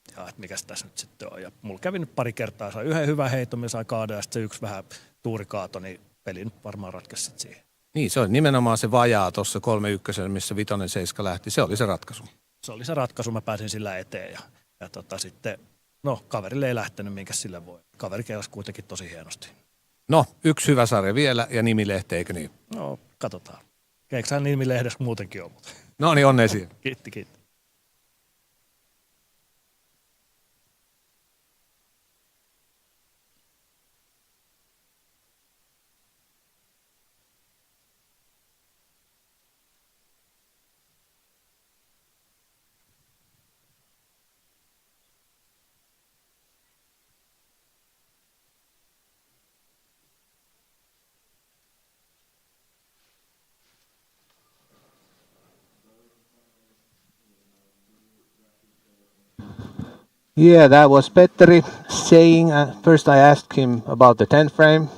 että mikäs tässä nyt sitten on. Ja mulla kävi nyt pari kertaa, sai yhden hyvän heiton, missä sai kaada ja sitten se yksi vähän tuurikaato, niin peli nyt varmaan ratkaisi siihen. Niin, se oli nimenomaan se vajaa tuossa 3-1, missä 5-7 lähti. Se oli se ratkaisu. Se oli se ratkaisu, mä pääsin sillä eteen ja sitten, no kaverille ei lähtenyt, minkä sille voi. Kaveri keilasi kuitenkin tosi hienosti. No, 1 hyvä sarja vielä ja nimilehti, eikö niin? No, katsotaan. Eiköhän nimilehdessä muutenkin ole, mutta. No niin, onnea siihen. Kiitti. Yeah, that was Petteri saying. First, I asked him about the 10th frame.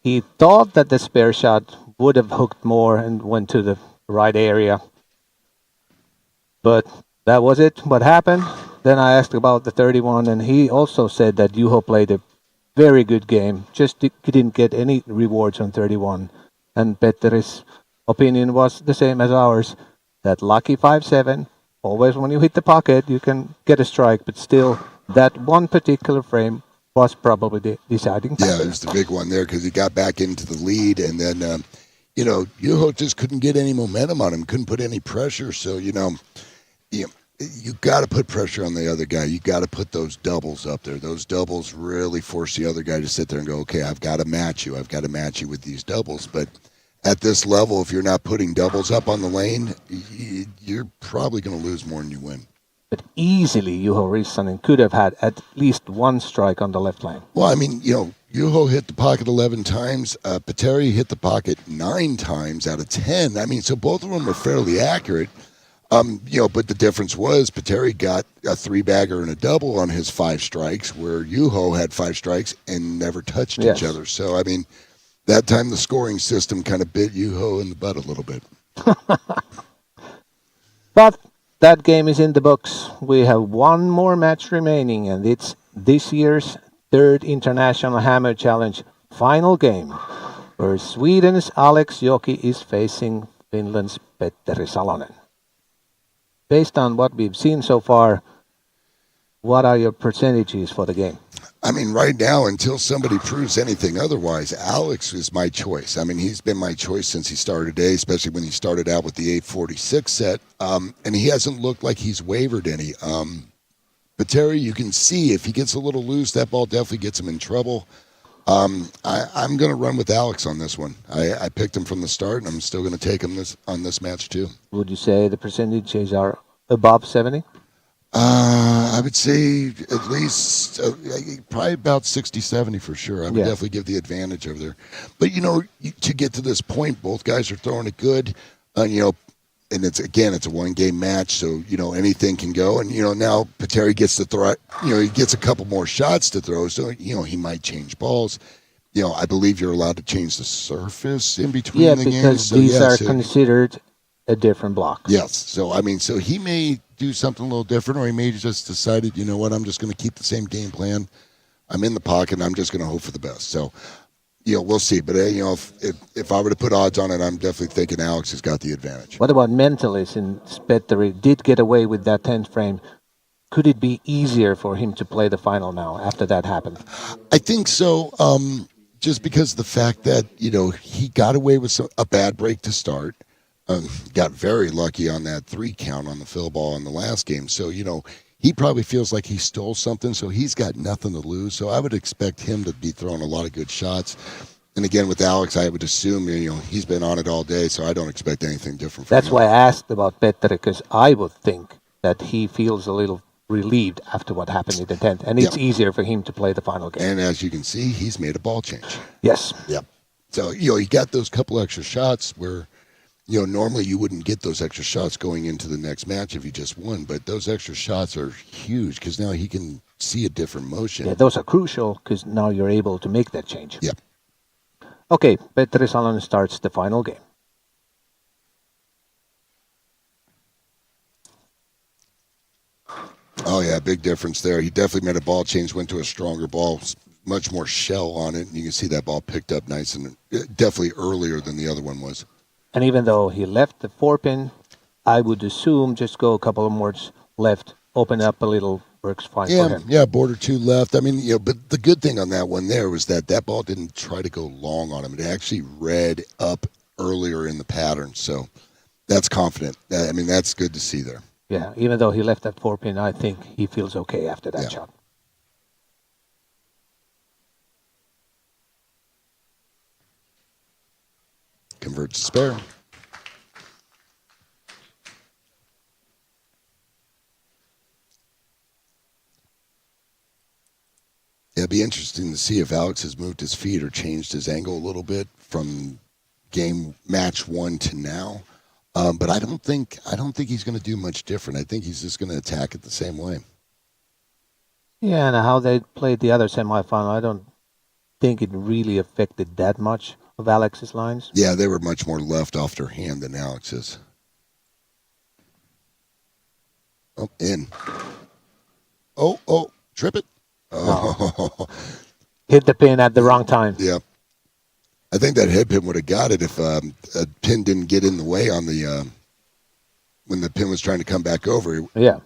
He thought that the spare shot would have hooked more and went to the right area. But that was it. What happened? Then I asked about the 31, and he also said that Juho played a very good game. Just he didn't get any rewards on 31. And Petteri's opinion was the same as ours. That lucky 5-7. Always when you hit the pocket, you can get a strike, but still, that one particular frame was probably the deciding Yeah, factor. it was the big one there because he got back into the lead, and then Juho just couldn't get any momentum on him, couldn't put any pressure. So you got to put pressure on the other guy. You got to put those doubles up there. Those doubles really force the other guy to sit there and go, okay, I've got to match you. I've got to match you with these doubles. But at this level, if you're not putting doubles up on the lane, you're probably going to lose more than you win. But easily, Juho Rissanen could have had at least one strike on the left lane. Well, I mean, Juho hit the pocket 11 times. Petteri hit the pocket 9 times out of 10. I mean, so both of them were fairly accurate. But the difference was Petteri got a 3-bagger and a double on his 5 strikes, where Juho had 5 strikes and never touched each other. So, I mean, that time the scoring system kind of bit Juho in the butt a little bit. But that game is in the books. We have one more match remaining, and it's this year's 3rd International Hammer Challenge final game, where Sweden's Alex Joki is facing Finland's Petteri Salonen. Based on what we've seen so far, what are your percentages for the game? I mean, right now, until somebody proves anything otherwise, Alex is my choice. I mean, he's been my choice since he started today, especially when he started out with the 846 set. And he hasn't looked like he's wavered any. Petteri, you can see if he gets a little loose, that ball definitely gets him in trouble. I'm going to run with Alex on this one. I picked him from the start, and I'm still going to take him on this match too. Would you say the percentages are above 70? I would say at least probably about 60-70 for sure. I would definitely give the advantage over there. But, to get to this point, both guys are throwing it good. And it's a one-game match, so, anything can go. And, now Petteri gets to throw, he gets a couple more shots to throw, so, he might change balls. I believe you're allowed to change the surface in between the games. Yeah, because these are considered a different block. Yes. So, so he may do something a little different, or he may just decided, you know what, I'm just going to keep the same game plan. I'm in the pocket, and I'm just going to hope for the best. So, we'll see. But, if I were to put odds on it, I'm definitely thinking Alex has got the advantage. What about mentally, since Petteri did get away with that 10th frame? Could it be easier for him to play the final now after that happened? I think so, just because of the fact that, he got away with a bad break to start. Got very lucky on that 3 count on the fill ball in the last game. So, he probably feels like he stole something, so he's got nothing to lose. So I would expect him to be throwing a lot of good shots. And again, with Alex, I would assume, he's been on it all day, so I don't expect anything different from him. That's why I asked about Petteri, because I would think that he feels a little relieved after what happened in the 10th, and it's easier for him to play the final game. And as you can see, he's made a ball change. Yes. Yep. So, he got those couple extra shots where, normally you wouldn't get those extra shots going into the next match if you just won, but those extra shots are huge because now he can see a different motion. Yeah, those are crucial because now you're able to make that change. Yep. Okay, Petteri Salonen starts the final game. Oh, yeah, big difference there. He definitely made a ball change, went to a stronger ball, much more shell on it, and you can see that ball picked up nice and definitely earlier than the other one was. And even though he left the 4-pin, I would assume just go a couple of more left, open up a little, works fine for him. Yeah, border 2 left. I mean, but the good thing on that one there was that ball didn't try to go long on him. It actually read up earlier in the pattern, so that's confident. I mean, that's good to see there. Yeah, even though he left that 4-pin, I think he feels okay after that shot. Converts to spare. It'll be interesting to see if Alex has moved his feet or changed his angle a little bit from match 1 to now. But I don't think he's going to do much different. I think he's just going to attack it the same way. Yeah, and how they played the other semifinal, I don't think it really affected that much of Alex's lines. Yeah, they were much more left off their hand than Alex's. Oh, in. Oh, trip it. Oh, Hit the pin at the wrong time. yeah. I think that head pin would have got it if a pin didn't get in the way on the when the pin was trying to come back over. Yeah.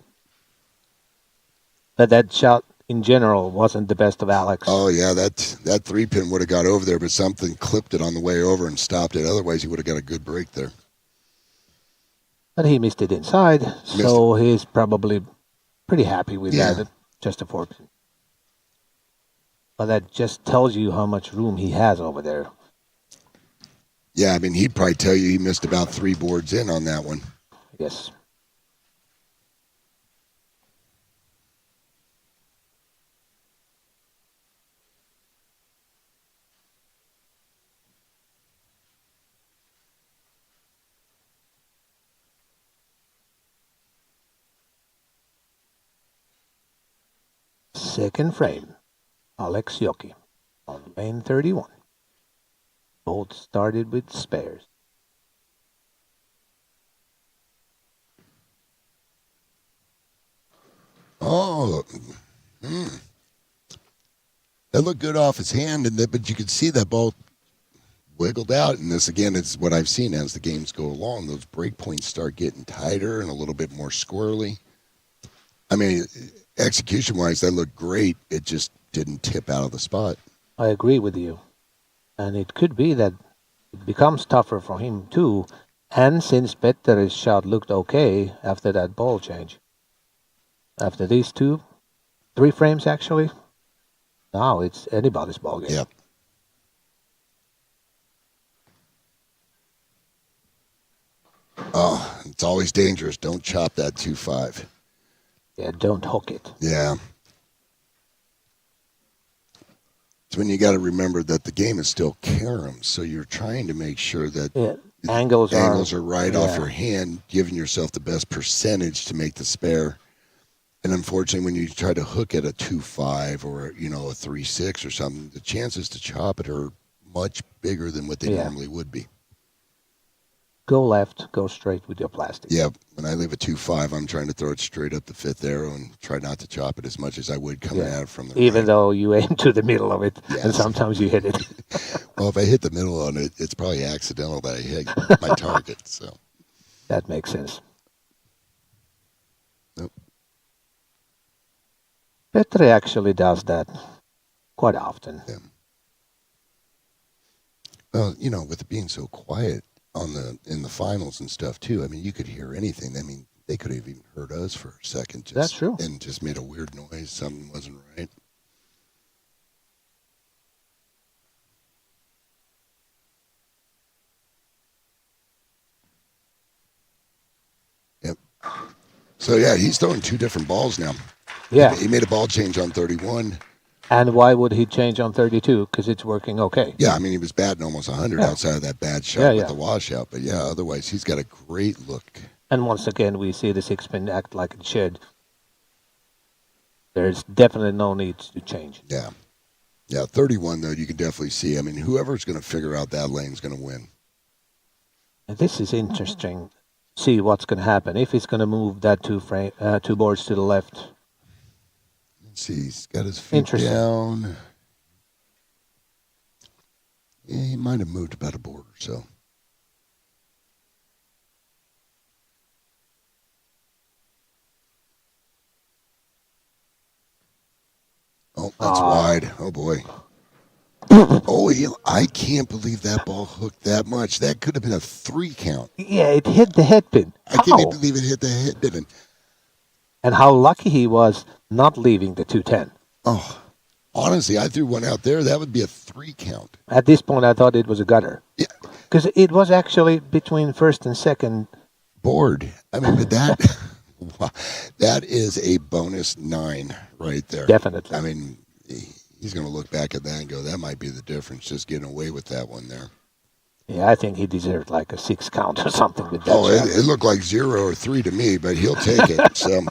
But that shot in general wasn't the best of Alex. Oh yeah, that 3-pin would have got over there, but something clipped it on the way over and stopped it. Otherwise, he would have got a good break there. But he missed it inside, so he's probably pretty happy with that. Just a 4-pin. But that just tells you how much room he has over there. Yeah, I mean, he'd probably tell you he missed about 3 boards in on that one. Yes. Second frame, Alex Yoki on lane 31. Both started with spares. Oh, that looked good off his hand, but you could see that ball wiggled out. And this, again, is what I've seen as the games go along. Those break points start getting tighter and a little bit more squirrely. I mean, execution-wise, that looked great. It just didn't tip out of the spot. I agree with you. And it could be that it becomes tougher for him too. And since Petter's shot looked okay after that ball change, after these 3 frames actually, now it's anybody's ball game. Yep. Oh, it's always dangerous. Don't chop that 2-5. Yeah, don't hook it. Yeah. It's when you got to remember that the game is still carom, so you're trying to make sure that angles are right off your hand, giving yourself the best percentage to make the spare. And unfortunately, when you try to hook at a 2-5 or a 3-6 or something, the chances to chop it are much bigger than what they normally would be. Go left, go straight with your plastic. Yeah, when I leave a 2-5, I'm trying to throw it straight up the 5th arrow and try not to chop it as much as I would coming at it from the Even right. though you aim to the middle of it, and sometimes you hit it. Well, if I hit the middle on it, it's probably accidental that I hit my target. So that makes sense. Nope. Petri actually does that quite often. Yeah. Well, with it being so quiet in the finals and stuff too. I mean, you could hear anything. I mean, they could have even heard us for a second. That's true. And just made a weird noise. Something wasn't right. Yep. So yeah, he's throwing 2 different balls now. Yeah. He made a ball change on 31. And why would he change on 32? Because it's working okay. Yeah, I mean, he was batting almost 100 outside of that bad shot with the washout. But yeah, otherwise, he's got a great look. And once again, we see the 6-pin act like it should. There's definitely no need to change. Yeah. Yeah, 31, though, you can definitely see. I mean, whoever's going to figure out that lane is going to win. And this is interesting. See what's going to happen. If he's going to move that 2 boards to the left. Let's see, he's got his feet down. Yeah, he might have moved about a board or so. Oh, that's wide. Oh, boy. I can't believe that ball hooked that much. That could have been a 3 count. Yeah, it hit the head pin. I can't even believe it hit the head pin. And how lucky he was not leaving the 210. Oh, honestly, I threw one out there. That would be a 3 count. At this point, I thought it was a gutter. Yeah. Because it was actually between first and second. Board. I mean, but that is a bonus 9 right there. Definitely. I mean, he's going to look back at that and go, that might be the difference, just getting away with that one there. Yeah, I think he deserved like a 6 count or something with that. Oh, it looked like 0 or 3 to me, but he'll take it. So,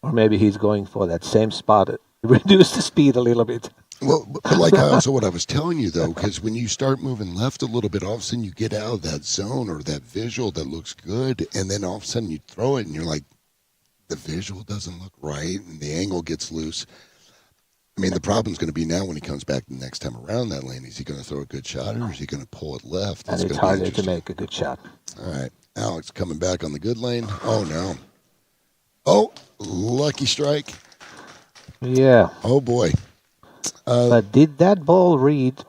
Or maybe he's going for that same spot, reduce the speed a little bit. Well, but like also what I was telling you though, because when you start moving left a little bit, all of a sudden you get out of that zone or that visual that looks good, and then all of a sudden you throw it and you're like, the visual doesn't look right, and the angle gets loose. I mean, the problem's going to be now when he comes back the next time around that lane. Is he going to throw a good shot or is he going to pull it left? And it's harder to make a good shot. All right. Alex coming back on the good lane. Oh, no. Oh, lucky strike. Yeah. Oh, boy. But did that ball read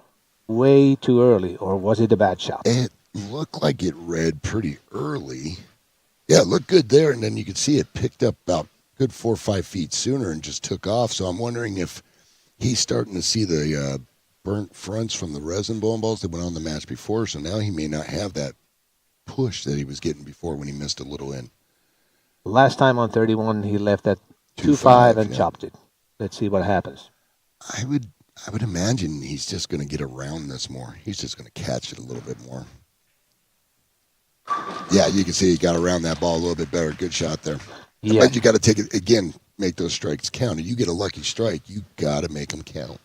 way too early, or was it a bad shot? It looked like it read pretty early. Yeah, it looked good there, and then you could see it picked up about good 4 or 5 feet sooner and just took off. So I'm wondering if he's starting to see the burnt fronts from the resin bowling balls that went on the match before, so now he may not have that push that he was getting before when he missed a little in. Last time on 31, he left at 2.5 and chopped it. Let's see what happens. I would imagine he's just going to get around this more. He's just going to catch it a little bit more. Yeah, you can see he got around that ball a little bit better. Good shot there. Yeah. But you got to take it again. Make those strikes count. If you get a lucky strike, you got to make them count,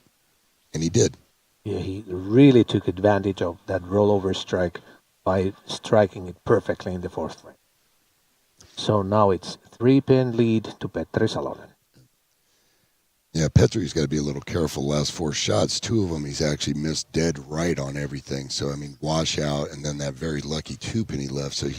and he did. Yeah, he really took advantage of that rollover strike by striking it perfectly in the fourth frame. So now it's 3-pin lead to Petteri Salonen. Yeah, Petri's got to be a little careful. Last 4 shots, 2 of them he's actually missed dead right on everything. So I mean, wash out, and then that very lucky 2-pin he left. So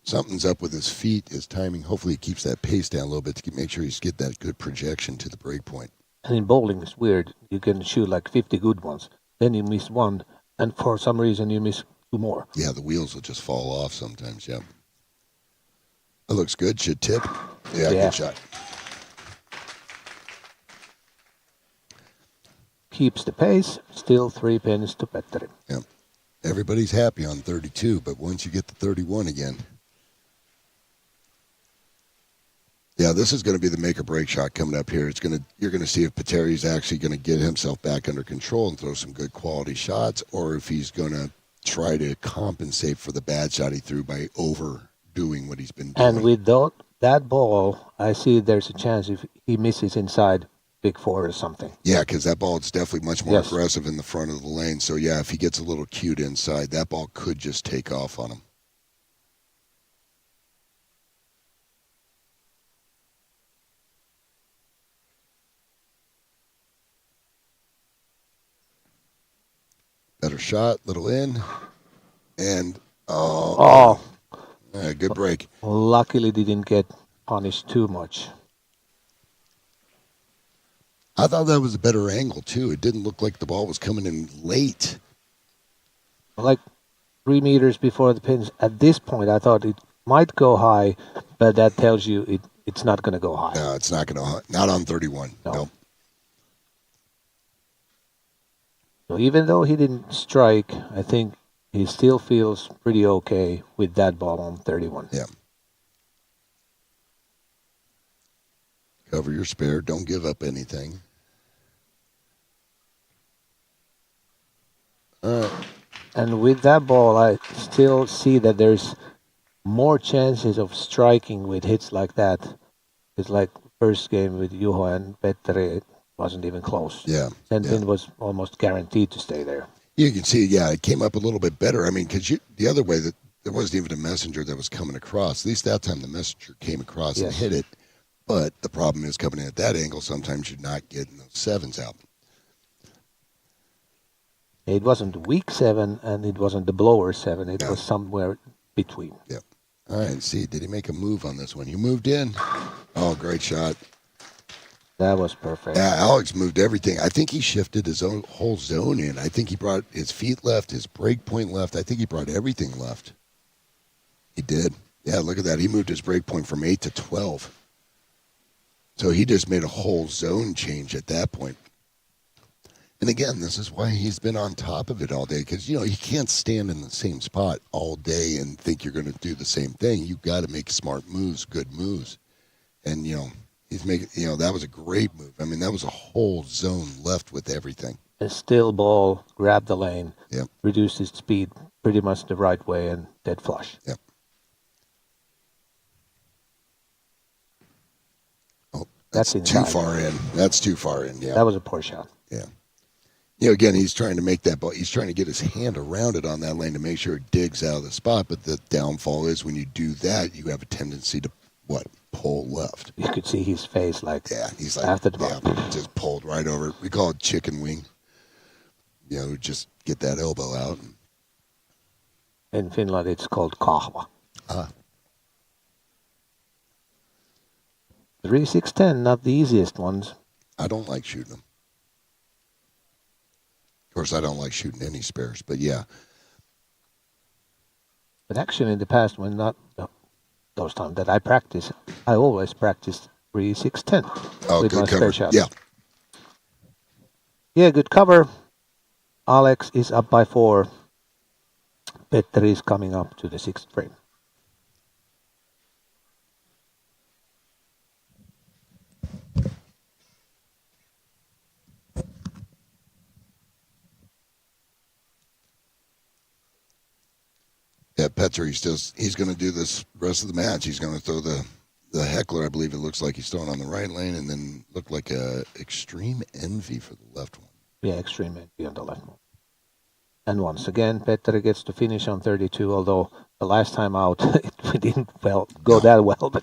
something's up with his feet, his timing. Hopefully he keeps that pace down a little bit to make sure he's get that good projection to the break point. And in bowling, it's weird. You can shoot like 50 good ones, then you miss one, and for some reason you miss 2 more. Yeah, the wheels will just fall off sometimes. Yeah, that looks good. Should tip. Yeah. Good shot. Keeps the pace. Still 3 pins to Petteri. Yeah, everybody's happy on 32, but once you get to 31 again. Yeah, this is going to be the make or break shot coming up here. You're going to see if Petteri's actually going to get himself back under control and throw some good quality shots, or if he's going to try to compensate for the bad shot he threw by overdoing what he's been doing. And with that ball, I see there's a chance if he misses inside big 4 or something. Yeah, because that ball is definitely much more aggressive in the front of the lane. So yeah, if he gets a little cute inside, that ball could just take off on him. Better shot, little in, and good break. Luckily didn't get punished too much. I thought that was a better angle too. It didn't look like the ball was coming in late. Like 3 meters before the pins. At this point, I thought it might go high, but that tells you it's not going to go high. No, it's not going to. Not on 31. No. So even though he didn't strike, I think he still feels pretty okay with that ball on 31. Yeah. Cover your spare. Don't give up anything. And with that ball, I still see that there's more chances of striking with hits like that. It's like first game with Juho and Petteri, it wasn't even close. Yeah. Sentin was almost guaranteed to stay there. You can see, it came up a little bit better. I mean, because the other way that there wasn't even a messenger that was coming across. At least that time the messenger came across and hit it. But the problem is coming in at that angle, sometimes you're not getting those 7s out. It wasn't weak 7 and it wasn't the blower 7. It was somewhere between. Yep. All right, see, did he make a move on this one? He moved in. Oh, great shot. That was perfect. Yeah, Alex moved everything. I think he shifted his own whole zone in. I think he brought his feet left, his break point left. I think he brought everything left. He did. Yeah, look at that. He moved his break point from 8 to 12. So he just made a whole zone change at that point. And again, this is why he's been on top of it all day, because, you can't stand in the same spot all day and think you're going to do the same thing. You've got to make smart moves, good moves. And, he's making, that was a great move. I mean, that was a whole zone left with everything. A still ball, grabbed the lane, Yep. reduced his speed pretty much the right way and dead flush. Yep. That's too inside. far in. That's too far in. Yeah. That was a poor shot. Yeah. Again, he's trying to make that ball. He's trying to get his hand around it on that lane to make sure it digs out of the spot. But the downfall is when you do that, you have a tendency to pull left. You could see his face like. Yeah, he's like after the ball. just pulled right over. We call it chicken wing. Just get that elbow out. In Finland, it's called kahva. 3, 6, 10, not the easiest ones. I don't like shooting them. Of course, I don't like shooting any spares, but yeah. But actually, in the past, when not those times that I practice, I always practice 3, 6, 10 Oh, with my good spare cover. shots. Yeah. Yeah, good cover. Alex is up by 4. Petteri is coming up to the 6th frame. Yeah, Petri, he's going to do this rest of the match. He's going to throw the heckler, I believe it looks like he's throwing on the right lane, and then look like a extreme envy for the left one. Yeah, extreme envy on the left one. And once again, Petteri gets to finish on 32, although the last time out, it didn't go that well. But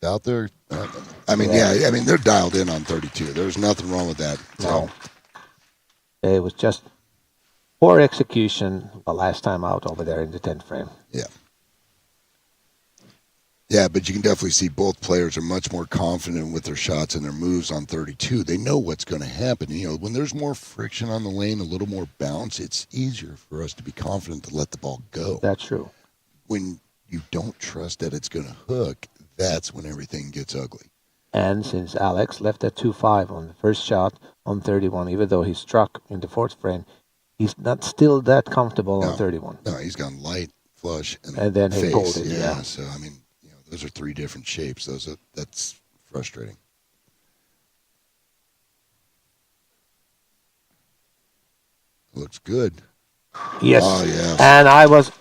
out there, they're dialed in on 32. There's nothing wrong with that. no. It was just poor execution the last time out over there in the 10th frame. Yeah. Yeah, but you can definitely see both players are much more confident with their shots and their moves on 32. They know what's going to happen. When there's more friction on the lane, a little more bounce, it's easier for us to be confident to let the ball go. That's true. When you don't trust that it's going to hook, that's when everything gets ugly. And since Alex left at 2-5 on the first shot on 31, even though he struck in the 4th frame, he's not still that comfortable on 31. No, he's gone light, flush, and then face. he pulled it. Yeah, so those are 3 different shapes. That's frustrating. Looks good. Yes. Oh, yes. And I was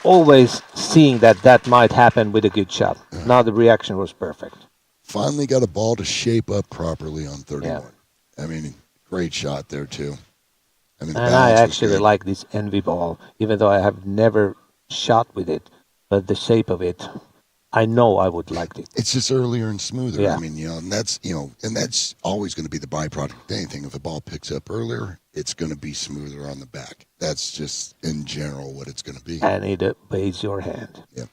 always seeing that might happen with a good shot. Now the reaction was perfect. Finally got a ball to shape up properly on 31. Yeah. Great shot there, too. And I actually like this envy ball, even though I have never shot with it. But the shape of it, I know I would like it. It's just earlier and smoother. Yeah. And that's always going to be the byproduct of anything. If a ball picks up earlier, it's going to be smoother on the back. That's just in general what it's going to be. And it obeys your hand. Yep.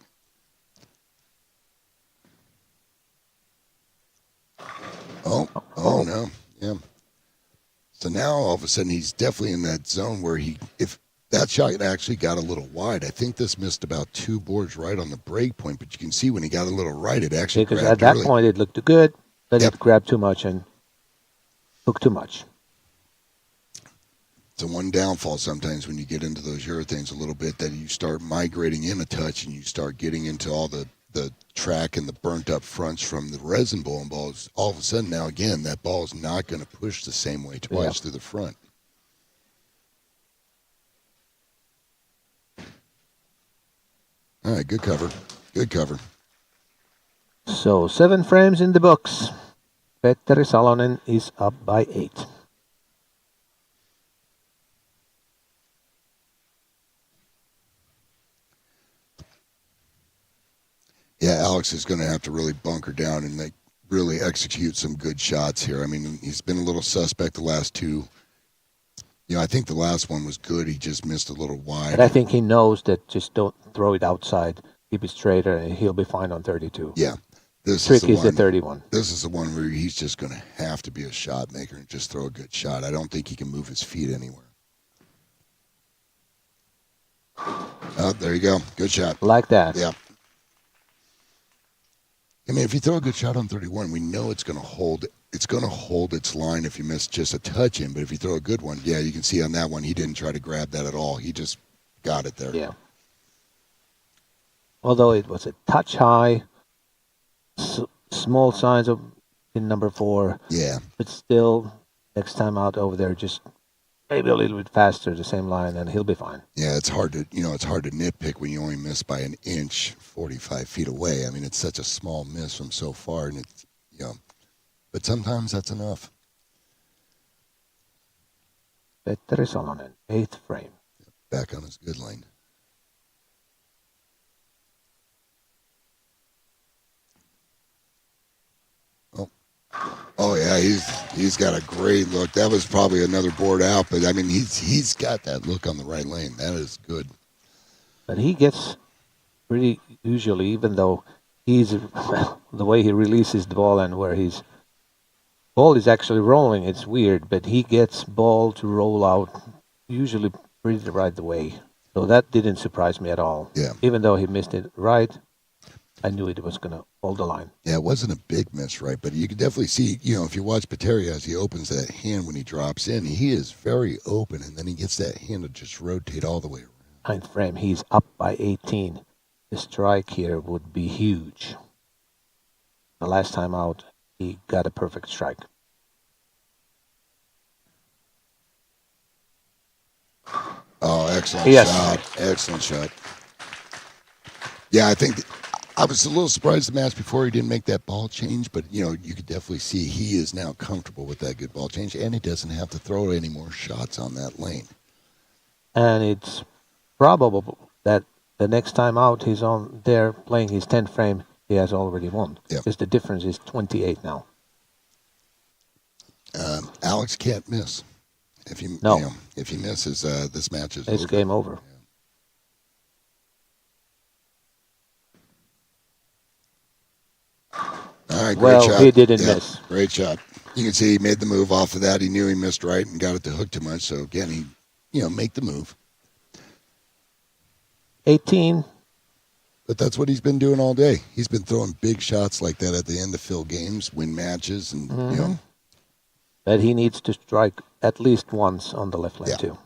Oh no. Yeah. So now all of a sudden he's definitely in that zone where if that shot actually got a little wide. I think this missed about 2 boards right on the break point, but you can see when he got a little right, it actually because grabbed at that early. point it looked good, but Yep. it grabbed too much and took too much. It's a one downfall sometimes when you get into those urethanes a little bit, that you start migrating in a touch and you start getting into all the track and the burnt up fronts from the resin bowling balls. All of a sudden now again, that ball is not going to push the same way twice through the front. All right, good cover. Good cover. So 7 frames in the books. Petteri Salonen is up by 8. Yeah, Alex is going to have to really bunker down and really execute some good shots here. He's been a little suspect the last 2. I think the last one was good. He just missed a little wide. And I think he knows that just don't throw it outside. Keep it straighter and he'll be fine on 32. Yeah. Trick is the 31. This is the one where he's just going to have to be a shot maker and just throw a good shot. I don't think he can move his feet anywhere. Oh, there you go. Good shot. Like that. Yeah. If you throw a good shot on 31, we know it's going to hold. It's going to hold its line if you miss just a touch in. But if you throw a good one, yeah, you can see on that one, he didn't try to grab that at all. He just got it there. Yeah. Although it was a touch high, small signs of in number 4. Yeah. But still, next time out over there, just maybe a little bit faster, the same line, and he'll be fine. Yeah, it's hard to nitpick when you only miss by an inch 45 feet away. I mean, it's such a small miss from so far, and it's, but sometimes that's enough. Petteri Salonen, 8th frame. Back on his good lane. Oh yeah, he's got a great look. That was probably another board out, but I mean he's got that look on the right lane. That is good. But he gets pretty usually, even though he's the way he releases the ball and where his ball is actually rolling, it's weird. But he gets ball to roll out usually pretty the right way. So that didn't surprise me at all. Yeah. Even though he missed it right, I knew it was going to hold the line. Yeah, it wasn't a big miss, right? But you can definitely see, if you watch Petteri as he opens that hand when he drops in, he is very open, and then he gets that hand to just rotate all the way around. 9th frame, he's up by 18. The strike here would be huge. The last time out, he got a perfect strike. Oh, excellent Yes. shot. Excellent shot. Yeah, I think I was a little surprised the match before he didn't make that ball change, but, you could definitely see he is now comfortable with that good ball change, and he doesn't have to throw any more shots on that lane. And it's probable that the next time out he's on there playing his 10th frame, he has already won. Yep. Because the difference is 28 now. Alex can't miss. If he misses, this match is It's over. game over. All right, great Well, shot. he didn't Yeah, miss. Great shot. You can see he made the move off of that. He knew he missed right and got it to hook too much. So again, he, make the move. 18. But that's what he's been doing all day. He's been throwing big shots like that at the end to fill games, win matches, and But he needs to strike at least once on the left lane Yeah. too.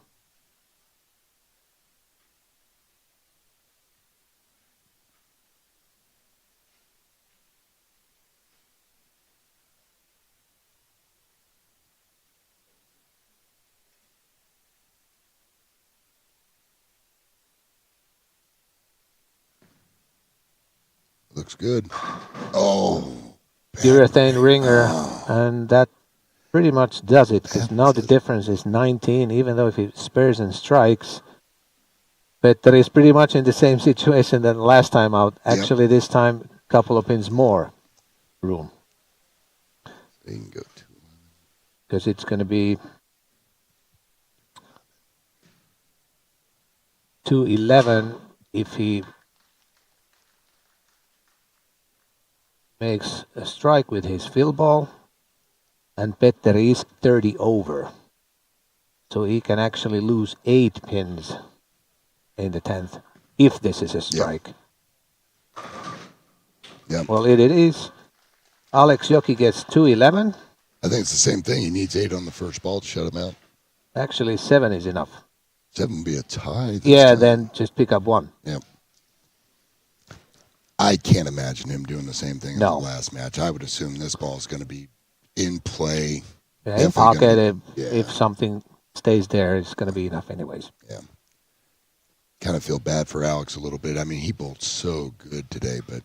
looks good. Oh, Urethane ringer, and that pretty much does it, because now the difference is 19, even though if he spares and strikes. Petteri is pretty much in the same situation than last time out. Actually, this time, a couple of pins more room, they can go to. because it's going to be 211 if he makes a strike with his fill ball, and Petteri is 30 over. So he can actually lose 8 pins in the 10th if this is a strike. Yep. Well, it is. Alex Joki gets 211. I think it's the same thing. He needs 8 on the first ball to shut him out. Actually, 7 is enough. 7 would be a tie. this Yeah, time. then just pick up 1. I can't imagine him doing the same thing No. as the last match. I would assume this ball is going to be in play. Yeah, in Definitely pocket, gonna if something stays there, it's going to be enough anyways. Kind of feel bad for Alex a little bit. I mean, he bowled so good today, but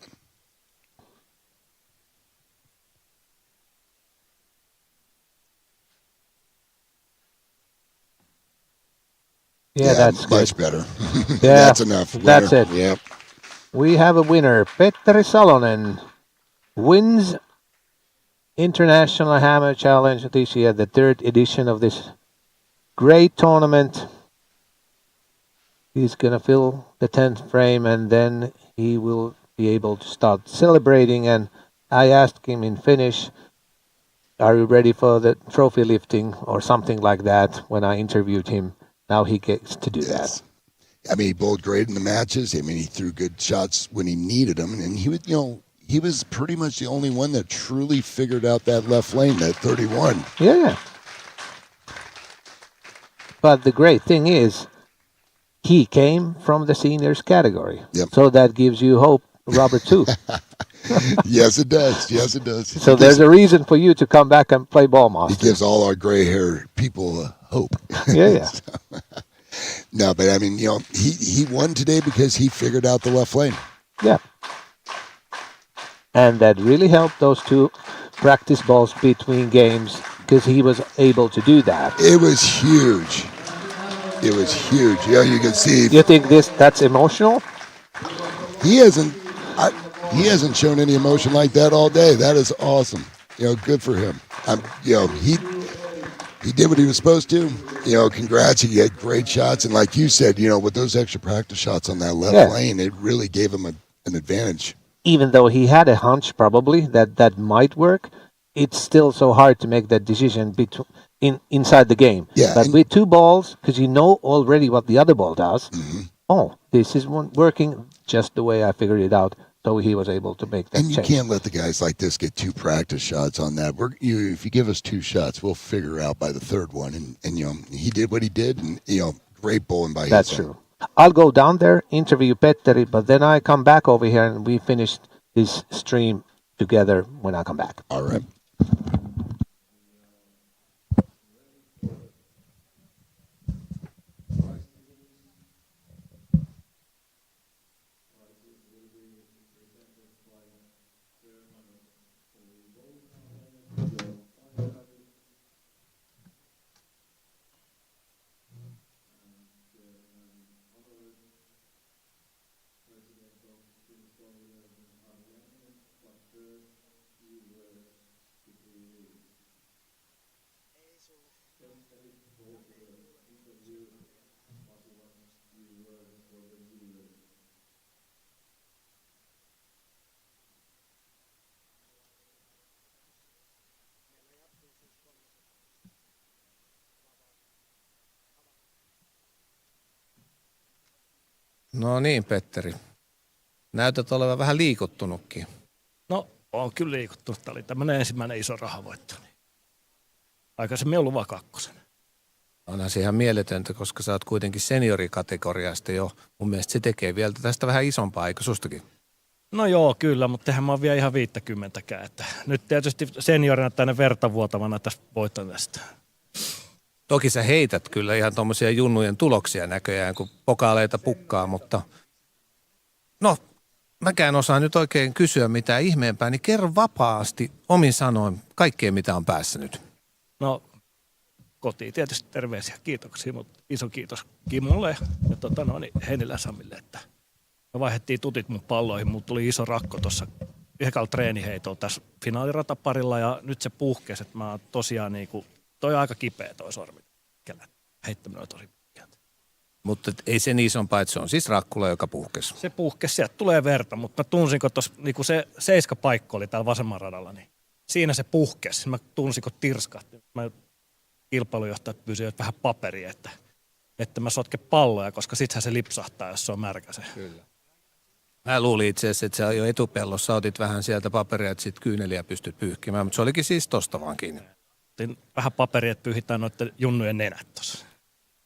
Yeah, that's good. much better. Yeah, That's enough. that's Winner. it. Yep. We have a winner. Petteri Salonen wins International Hammer Challenge this year, the 3rd edition of this great tournament. He's going to fill the 10th frame, and then he will be able to start celebrating. And I asked him in Finnish, are you ready for the trophy lifting or something like that when I interviewed him. Now he gets to do that. I mean, he bowled great in the matches. I mean, he threw good shots when he needed them, and he would, he was pretty much the only one that truly figured out that left lane, that 31. Yeah. But the great thing is, he came from the seniors category. Yep. So that gives you hope, Robert, too. Yes, it does. So there's a reason for you to come back and play ball He master. gives all our gray hair people hope. Yeah. No, but I mean, he won today because he figured out the left lane. Yeah. And that really helped those two practice balls between games because he was able to do that. It was huge. It was huge. You can see You think that's emotional? he hasn't shown any emotion like that all day. That is awesome. Good for him. He did what he was supposed to. Congrats. He had great shots, and like you said, with those extra practice shots on that left lane, it really gave him an advantage. Even though he had a hunch probably that might work, it's still so hard to make that decision inside the game. Yeah, but with two balls, because you know already what the other ball does, this is working just the way I figured it out. So he was able to make that change. And you can't let the guys like this get two practice shots on that. If you give us two shots, we'll figure out by the third one. And he did what he did, and great bowling by his That's true. I'll go down there, interview Petteri, but then I come back over here and we finish this stream together when I come back. All right. No niin, Petteri. Näytät olevan vähän liikuttunutkin. No, on kyllä liikuttunut. Tämä oli tämmöinen ensimmäinen iso rahavoitto. Aikaisemmin ollut vaan kakkosen. Onhan se ihan mieletöntä, koska sä oot kuitenkin seniorikategoriasta jo. Mun mielestä se tekee vielä tästä vähän isompaa, eikö sustakin? No joo, kyllä, mutta eihän mä oon vielä ihan 50-kään. Että nyt tietysti seniorina tänne vertavuotavana tästä voitan tästä. Toki sä heität kyllä ihan tommosia junnujen tuloksia näköjään, kun pokaaleita pukkaa, mutta no, mäkään osaan nyt oikein kysyä mitään ihmeempää, niin kerro vapaasti omin sanoin kaikkea, mitä on päässä nyt. No, kotiin tietysti terveisiä, kiitoksia, mutta iso kiitos Kimulle ja Heinilä Samille, että me vaihdettiin tutit mun palloihin. Mulla tuli iso rakko tuossa yhdellä treeniheitolla tässä finaalirataparilla ja nyt se puhkesi, että mä oon tosiaan toi on aika kipeä toi sormi. Heittäminen on tosi vaikeaa. Mutta ei se niin isompaa, että se on siis rakkula, joka puhkesi. Se puhkesi, sieltä tulee verta, mutta mä tunsin, kun tuossa se seiskapaikka oli täällä vasemman radalla, niin siinä se puhkesi. Mä tunsin, kun tirskahti. Mä kilpailujohtajat pysyivät vähän paperia, että mä sotke palloja, koska sittenhän se lipsahtaa, jos se on märkä se. Kyllä. Mä luulin itse asiassa, että sä jo etupellossa otit vähän sieltä paperia, että sit kyyneliä pystyt pyyhkimään, mutta se olikin siis tosta vaan kiinni. Vähän paperia, että pyyhitään noiden junnujen nenät tuossa.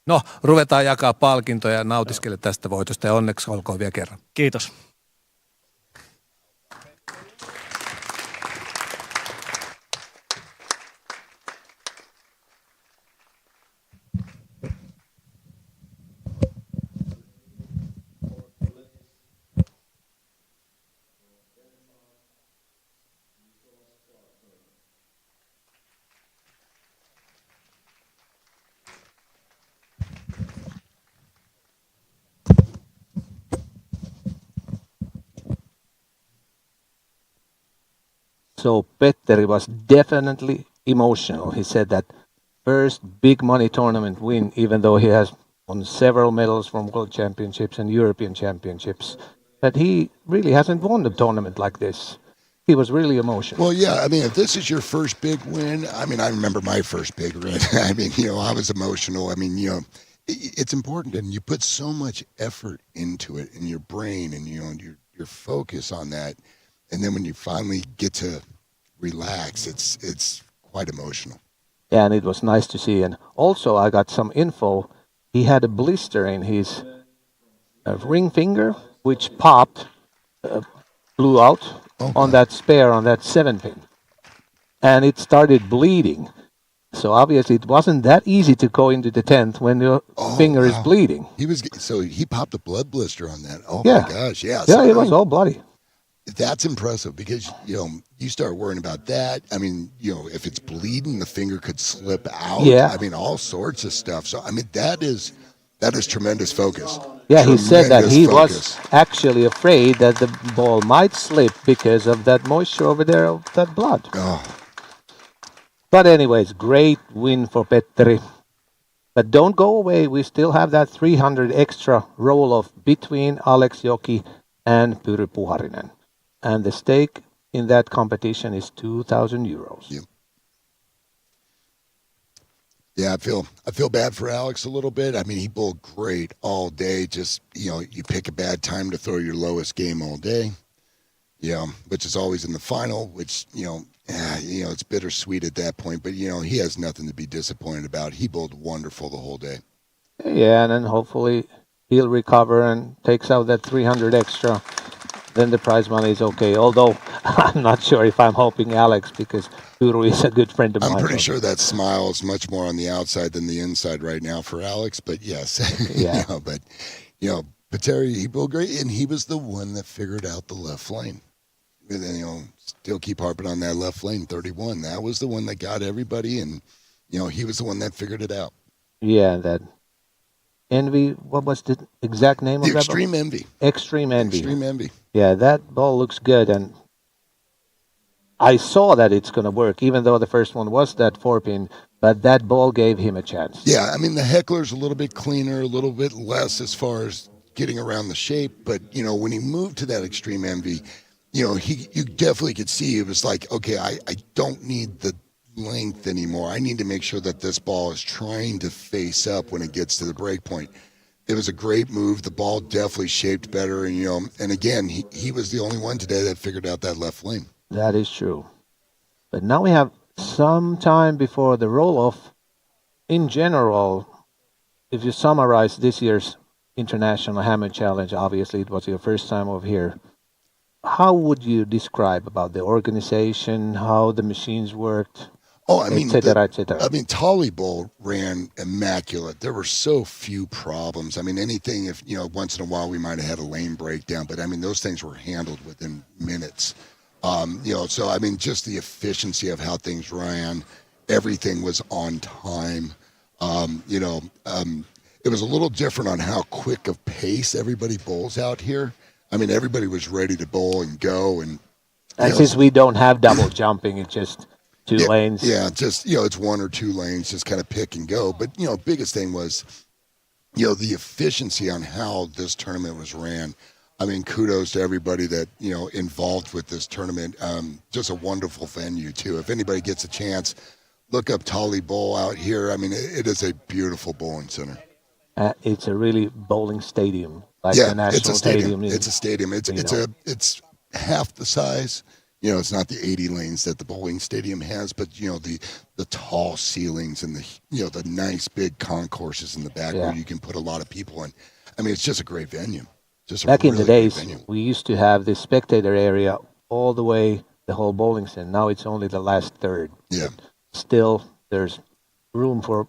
No, ruvetaan jakaa palkintoja ja nautiskele tästä voitosta ja onneksi olkoon vielä kerran. Kiitos. So Petteri was definitely emotional. He said that first big money tournament win, even though he has won several medals from World Championships and European Championships, but he really hasn't won a tournament like this. He was really emotional. Well, yeah, I mean, if this is your first big win, I mean, I remember my first big win. I mean, I was emotional. I mean, it's important, and you put so much effort into it in your brain and, your focus on that. And then when you finally get to relax, it's quite emotional. Yeah, and it was nice to see. And also, I got some info. He had a blister in his ring finger, which popped, blew out on that spare, on that 7-pin. And it started bleeding. So obviously it wasn't that easy to go into the 10th when your finger is wow. bleeding. He popped a blood blister on that. Oh Yeah. my gosh, yeah. Yeah, So, it was all bloody. that's impressive because you start worrying about that. I mean, if it's bleeding, the finger could slip out. Yeah. I mean, all sorts of stuff. So I mean, that is tremendous focus. Yeah, he said that Tremendous he focus. was actually afraid that the ball might slip because of that moisture over there of that blood. Oh, But anyways, great win for Petteri. But don't go away. We still have that 300 extra roll-off between Alex Joki and Pyry Puharinen. And the stake in that competition is 2,000 euros. Yep. Yeah, I feel bad for Alex a little bit. I mean, he bowled great all day. Just you pick a bad time to throw your lowest game all day. Which is always in the final. Which it's bittersweet at that point. But he has nothing to be disappointed about. He bowled wonderful the whole day. Yeah, and then hopefully he'll recover and takes out that 300 extra. Then the prize money is okay. Although I'm not sure if I'm hoping Alex because Pyry is a good friend of mine. I'm pretty sure that smile is much more on the outside than the inside right now for Alex. But yes, Yeah. Petteri, he bowled great, and he was the one that figured out the left lane. And then, still keep harping on that left lane 31. That was the one that got everybody, and he was the one that figured it out. Yeah, that Envy. What was the exact name The of that Extreme ball? Envy. Extreme Envy. Extreme Envy. Yeah, that ball looks good, and I saw that it's going to work, even though the first one was that 4-pin, but that ball gave him a chance. Yeah, I mean, the heckler's a little bit cleaner, a little bit less as far as getting around the shape, but, when he moved to that Extreme Envy, you definitely could see it was like, okay, I don't need the length anymore. I need to make sure that this ball is trying to face up when it gets to the break point. It was a great move. The ball definitely shaped better, and again, he was the only one today that figured out that left lane. That is true. But now we have some time before the roll-off. In general, if you summarize this year's International Hammer Challenge, obviously it was your first time over here. How would you describe about the organization, how the machines worked? Oh, I mean, et cetera. Tolly Bowl ran immaculate. There were so few problems. I mean, anything if once in a while we might have had a lane breakdown, but I mean those things were handled within minutes. So I mean, just the efficiency of how things ran, everything was on time. It was a little different on how quick of pace everybody bowls out here. I mean, everybody was ready to bowl and go, and since we don't have double jumping, it's just two lanes. Yeah, just it's one or two lanes, just kind of pick and go. But biggest thing was the efficiency on how this tournament was ran. I mean, kudos to everybody that involved with this tournament. Just a wonderful venue too. If anybody gets a chance, look up Tolly Bowl out here. I mean, it is a beautiful bowling center. It's a really bowling stadium, like the National it's a stadium. Stadium. It's a stadium. It's half the size. It's not the 80 lanes that the bowling stadium has, but the tall ceilings and the nice big concourses in the back where you can put a lot of people in. I mean, it's just a great venue. Just back really in the days, we used to have this spectator area all the way the whole bowling center. Now it's only the last third. Yeah. But still, there's room for.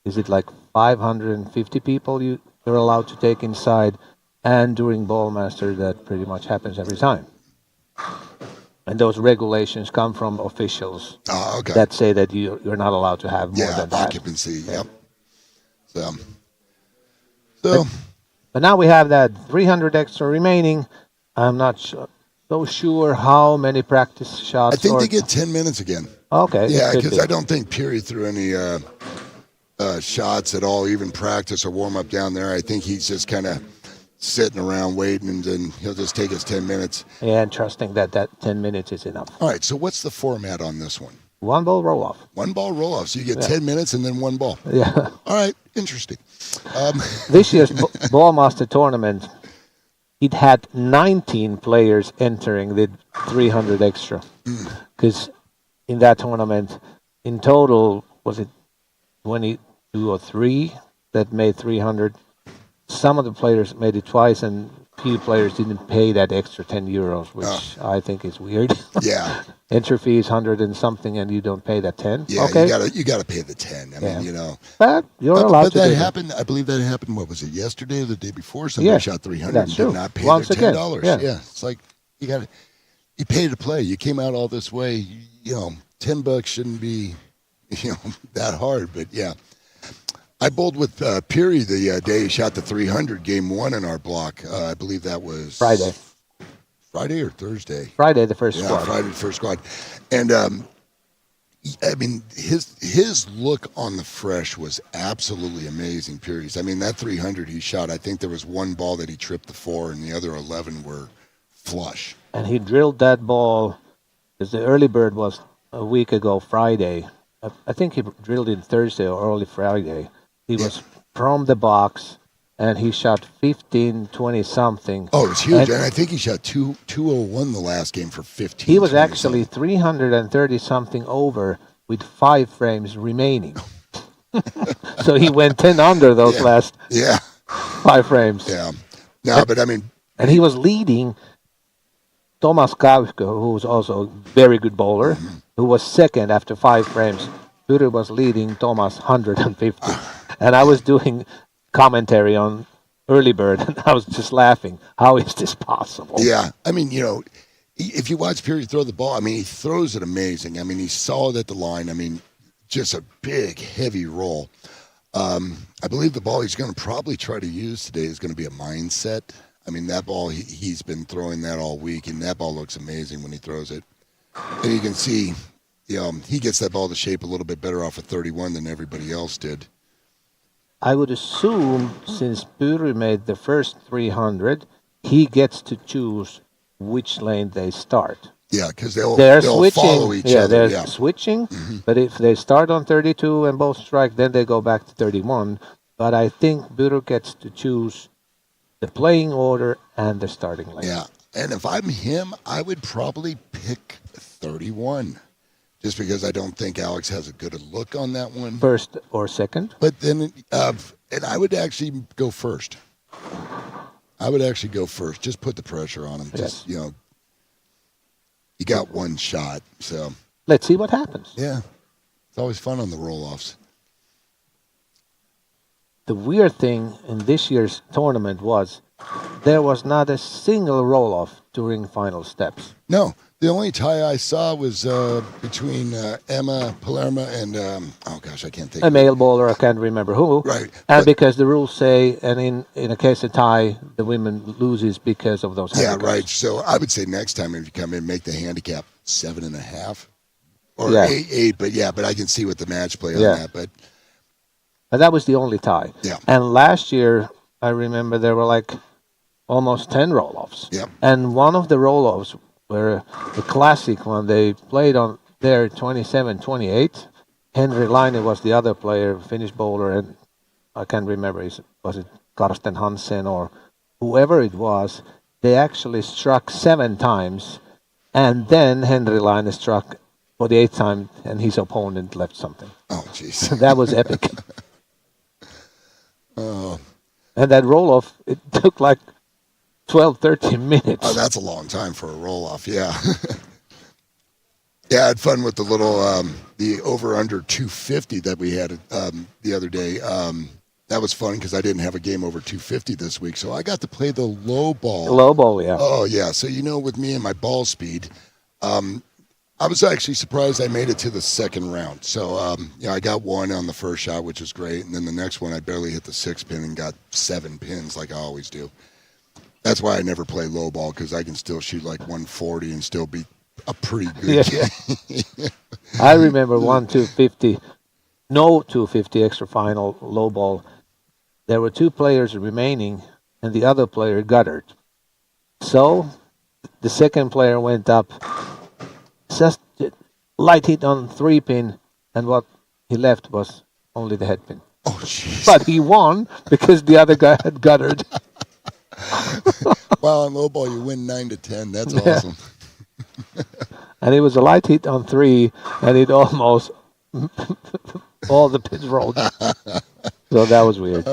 Is it like 550 people you're allowed to take inside? And during Bowlmaster, that pretty much happens every time. And those regulations come from officials that say that you're not allowed to have more than that. Occupancy. Yep. But now we have that 300 extra remaining. I'm not so sure how many practice shots. I think they get 10 minutes again. Okay. Yeah, because I don't think Pyry threw any shots at all, even practice or warm up down there. I think he's just kind of sitting around waiting, and then he'll just take his 10 minutes. Yeah, and trusting that 10 minutes is enough. All right, so what's the format on this one? One ball roll off. One ball roll off. So you get 10 minutes and then one ball. Yeah. All right, interesting. This year's Ballmaster tournament, it had 19 players entering the 300 extra. Because in that tournament, in total, was it 22 or 3 that made 300? Some of the players made it twice, and few players didn't pay that extra €10, which I think is weird. Yeah. Entry fee is 100 and something, and you don't pay that 10. Yeah, Okay, you gotta pay the 10. I mean, but you're allowed but to that do that. happened. I believe that happened. What was it? Yesterday or the day before? Somebody Yes, shot 300 that's and true. did not pay Once their again, $10. yeah. It's like you pay to play. You came out all this way. $10 shouldn't be, that hard. But yeah, I bowled with Peary the day he shot the 300 game one in our block. I believe that was Friday or Thursday. Friday, the first Yeah, squad. Friday the first squad, and I mean his look on the fresh was absolutely amazing. Peary's. I mean that 300 he shot. I think there was one ball that he tripped the 4, and the other 11 were flush. And he drilled that ball because the early bird was a week ago Friday. I think he drilled it Thursday or early Friday. He was from the box, and he shot 15, 20 something. Oh, it was huge, and I think he shot 201 the last game for 15. He was actually 330 something over with 5 frames remaining. So he went 10 under those last 5 frames. Yeah. No, but I mean, and he was leading Thomas Kausko, who's also a very good bowler, who was second after 5 frames. Pyry was leading Thomas 150. And I was doing commentary on early bird, and I was just laughing. How is this possible? Yeah. I mean, if you watch Peary throw the ball, I mean, he throws it amazing. I mean, he's solid at the line. I mean, just a big, heavy roll. I believe the ball he's going to probably try to use today is going to be a mindset. I mean, that ball, he's been throwing that all week, and that ball looks amazing when he throws it. And you can see, he gets that ball to shape a little bit better off of 31 than everybody else did. I would assume since Pyry made the first 300, he gets to choose which lane they start. Yeah, because they're they'll switching. follow each other. They're switching. But if they start on 32 and both strike, then they go back to 31. But I think Pyry gets to choose the playing order and the starting lane. Yeah, and if I'm him, I would probably pick 31. Just because I don't think Alex has a good look on that one. First or second? But then, and I would actually go first. Just put the pressure on him. Yes. Just, you got one shot. So let's see what happens. Yeah. It's always fun on the roll-offs. The weird thing in this year's tournament was there was not a single roll-off during final steps. No. The only tie I saw was between Emma Palermo and, I can't think. A male bowler, I can't remember who. Right. And because the rules say, and in a case of tie, the women loses because of those handicaps. Yeah, right. So I would say next time if you come in, make the handicap 7.5 or 8. But I can see what the match play on that. But that was the only tie. Yeah. And last year, I remember there were like almost 10 roll-offs. Yeah. And one of the roll-offs were a classic one. They played on there 27-28. Henry Laine was the other player, Finnish bowler, and I can't remember, was it Karsten Hansen or whoever it was. They actually struck 7 times, and then Henry Laine struck for the 8th time, and his opponent left something. Oh, jeez. That was epic. Oh. And that roll-off, it took like 12, 13 minutes. Oh, that's a long time for a roll-off, yeah. Yeah, I had fun with the little, the over-under 250 that we had the other day. That was fun because I didn't have a game over 250 this week, so I got to play the low ball. Low ball, yeah. Oh, yeah. So, with me and my ball speed, I was actually surprised I made it to the second round. So, I got one on the first shot, which was great, and then the next one I barely hit the 6 pin and got 7 pins like I always do. That's why I never play low ball, because I can still shoot like 140 and still be a pretty good Yeah. I remember 250, no 250 extra final low ball. There were 2 players remaining, and the other player guttered. So the second player went up, just light hit on 3 pin, and what he left was only the head pin. Oh, jeez. But he won because the other guy had guttered. Well, on low ball, you win 9-10. That's awesome. And it was a light hit on 3, and it almost all the pins rolled. So that was weird.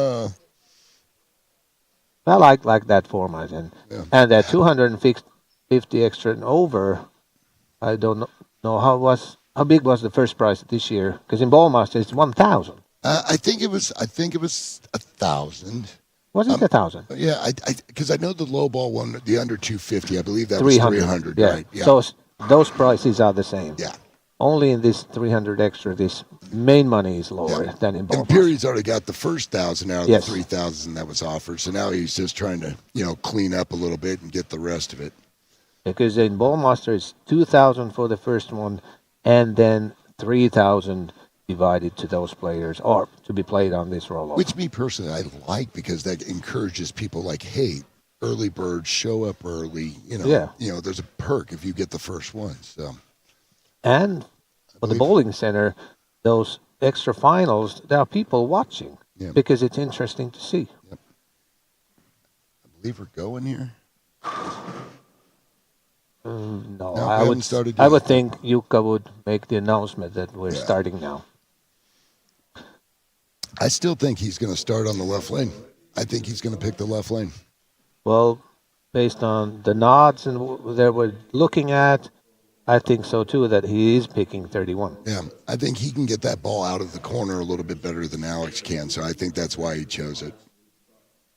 I like that format, and that 250 extra and over. I don't know how big was the first prize this year, because in Ballmaster it's 1,000. I think it was 1,000. Was it 1,000? Yeah, because I know the low ball one, the under 250. I believe that 300. was 300. Yeah. Right? Yeah. So those prices are the same. Yeah. Only in this 300 extra, this main money is lower than in And Ballmaster. Peary's already got the first 1,000 out of Yes. the 3,000 that was offered. So now he's just trying to, clean up a little bit and get the rest of it. Because in Ballmaster it's 2,000 for the first one, and then 3,000 divided to those players or to be played on this roll. Which me personally, I like because that encourages people like, hey, early birds show up early. There's a perk if you get the first one. So. And for the bowling center, those extra finals, there are people watching because it's interesting to see. Yep. I believe we're going here. No, we I haven't started I yet. would think Jukka would make the announcement that we're starting now. I still think he's going to start on the left lane. I think he's going to pick the left lane. Well, based on the nods and that we're looking at, I think so too, that he is picking 31. Yeah, I think he can get that ball out of the corner a little bit better than Alex can, so I think that's why he chose it.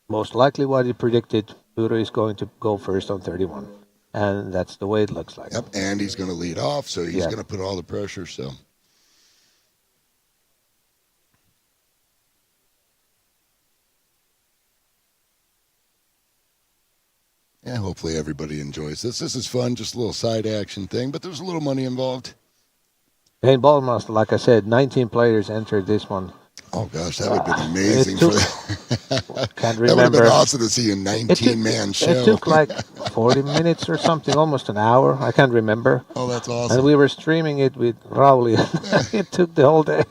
Most likely what he predicted, Uri is going to go first on 31. And that's the way it looks like. Yep, and he's going to lead off, so he's going to put all the pressure, so. Yeah, hopefully everybody enjoys this. This is fun, just a little side action thing, but there's a little money involved. In Ballmaster, like I said, 19 players entered this one. Oh gosh, that would have been amazing. Can't That would have remember. been awesome to see a 19-man show. It took like 40 minutes or something, almost an hour. I can't remember. Oh, that's awesome. And we were streaming it with Rauli. It took the whole day.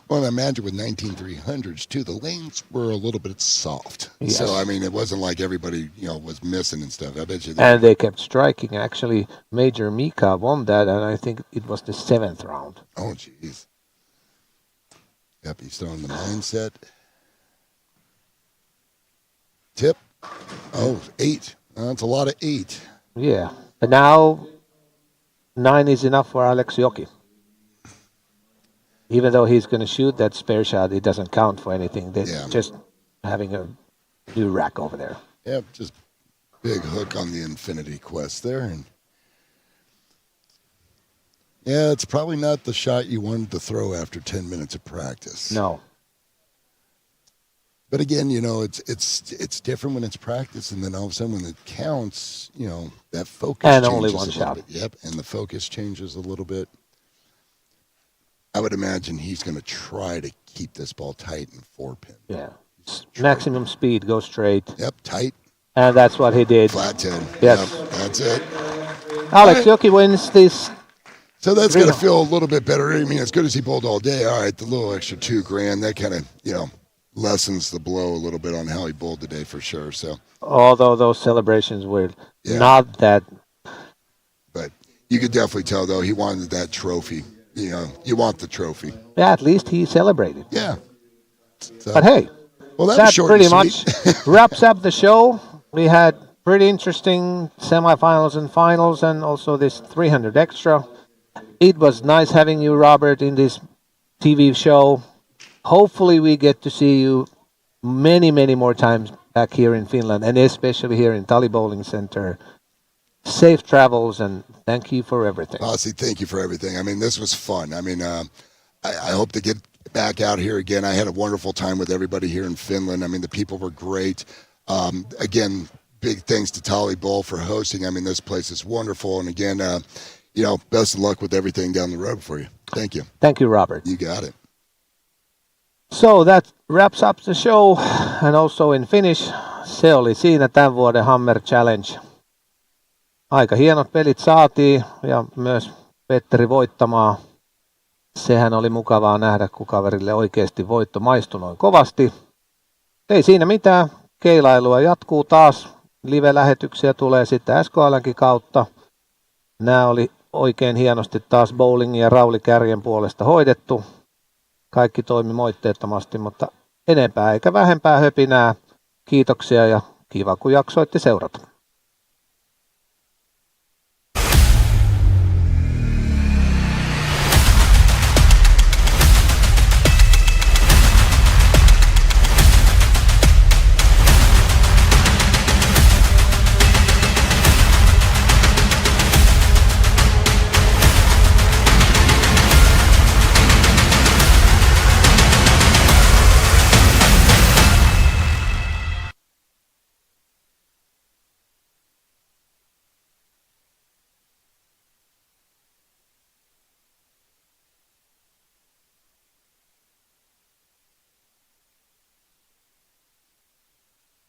Well, I imagine with 19-300s too, the lanes were a little bit soft. Yes. So I mean, it wasn't like everybody was missing and stuff. I bet you. And they kept striking. Actually, Major Mika won that, and I think it was the 7th round. Oh, jeez. Yep, he's throwing the mindset. Tip. Oh, 8. That's a lot of 8. Yeah. But now 9 is enough for Alex Joki. Even though he's going to shoot that spare shot, it doesn't count for anything. They're just having a new rack over there. Yep, just big hook on the Infinity Quest there. And yeah, it's probably not the shot you wanted to throw after 10 minutes of practice. No. But again, it's different when it's practice, and then all of a sudden when it counts, that focus and changes only one a shot. little bit. Yep, and the focus changes a little bit. I would imagine he's going to try to keep this ball tight and 4-pin. Yeah. Maximum speed, go straight. Yep, tight. And that's what he did. Flat 10. Yes. Yep, that's it. Alex Joki wins this. So that's going to feel a little bit better. I mean, as good as he bowled all day, all right, the little extra $2,000, that kind of, lessens the blow a little bit on how he bowled today for sure. So, although those celebrations were not that. But you could definitely tell, though, he wanted that trophy. You want the trophy. Yeah, at least he celebrated. Yeah. So, but hey, well, that pretty much wraps up the show. We had pretty interesting semifinals and finals, and also this 300 extra. It was nice having you, Robert, in this TV show. Hopefully we get to see you many, many more times back here in Finland, and especially here in Tali Bowling Center. Safe travels, and thank you for everything. Honestly, thank you for everything. I mean, this was fun. I mean, I hope to get back out here again. I had a wonderful time with everybody here in Finland. I mean, the people were great. Again, big thanks to Tali Bowl for hosting. I mean, this place is wonderful. And again, best of luck with everything down the road for you. Thank you. Thank you, Robert. You got it. So that wraps up the show, and also in Finnish, se oli siinä tämän vuoden Hammer Challenge. Aika hienot pelit saatiin, ja myös Petteri voittamaan. Sehän oli mukavaa nähdä, kun kaverille oikeasti voitto maistui noin kovasti. Ei siinä mitään, keilailua jatkuu taas. Live-lähetyksiä tulee sitten SKL:nkin kautta. Nämä oli oikein hienosti taas bowlingin ja Rauli Kärjen puolesta hoidettu. Kaikki toimi moitteettomasti, mutta enempää eikä vähempää höpinää. Kiitoksia ja Kiva, kun jaksoitte seurata.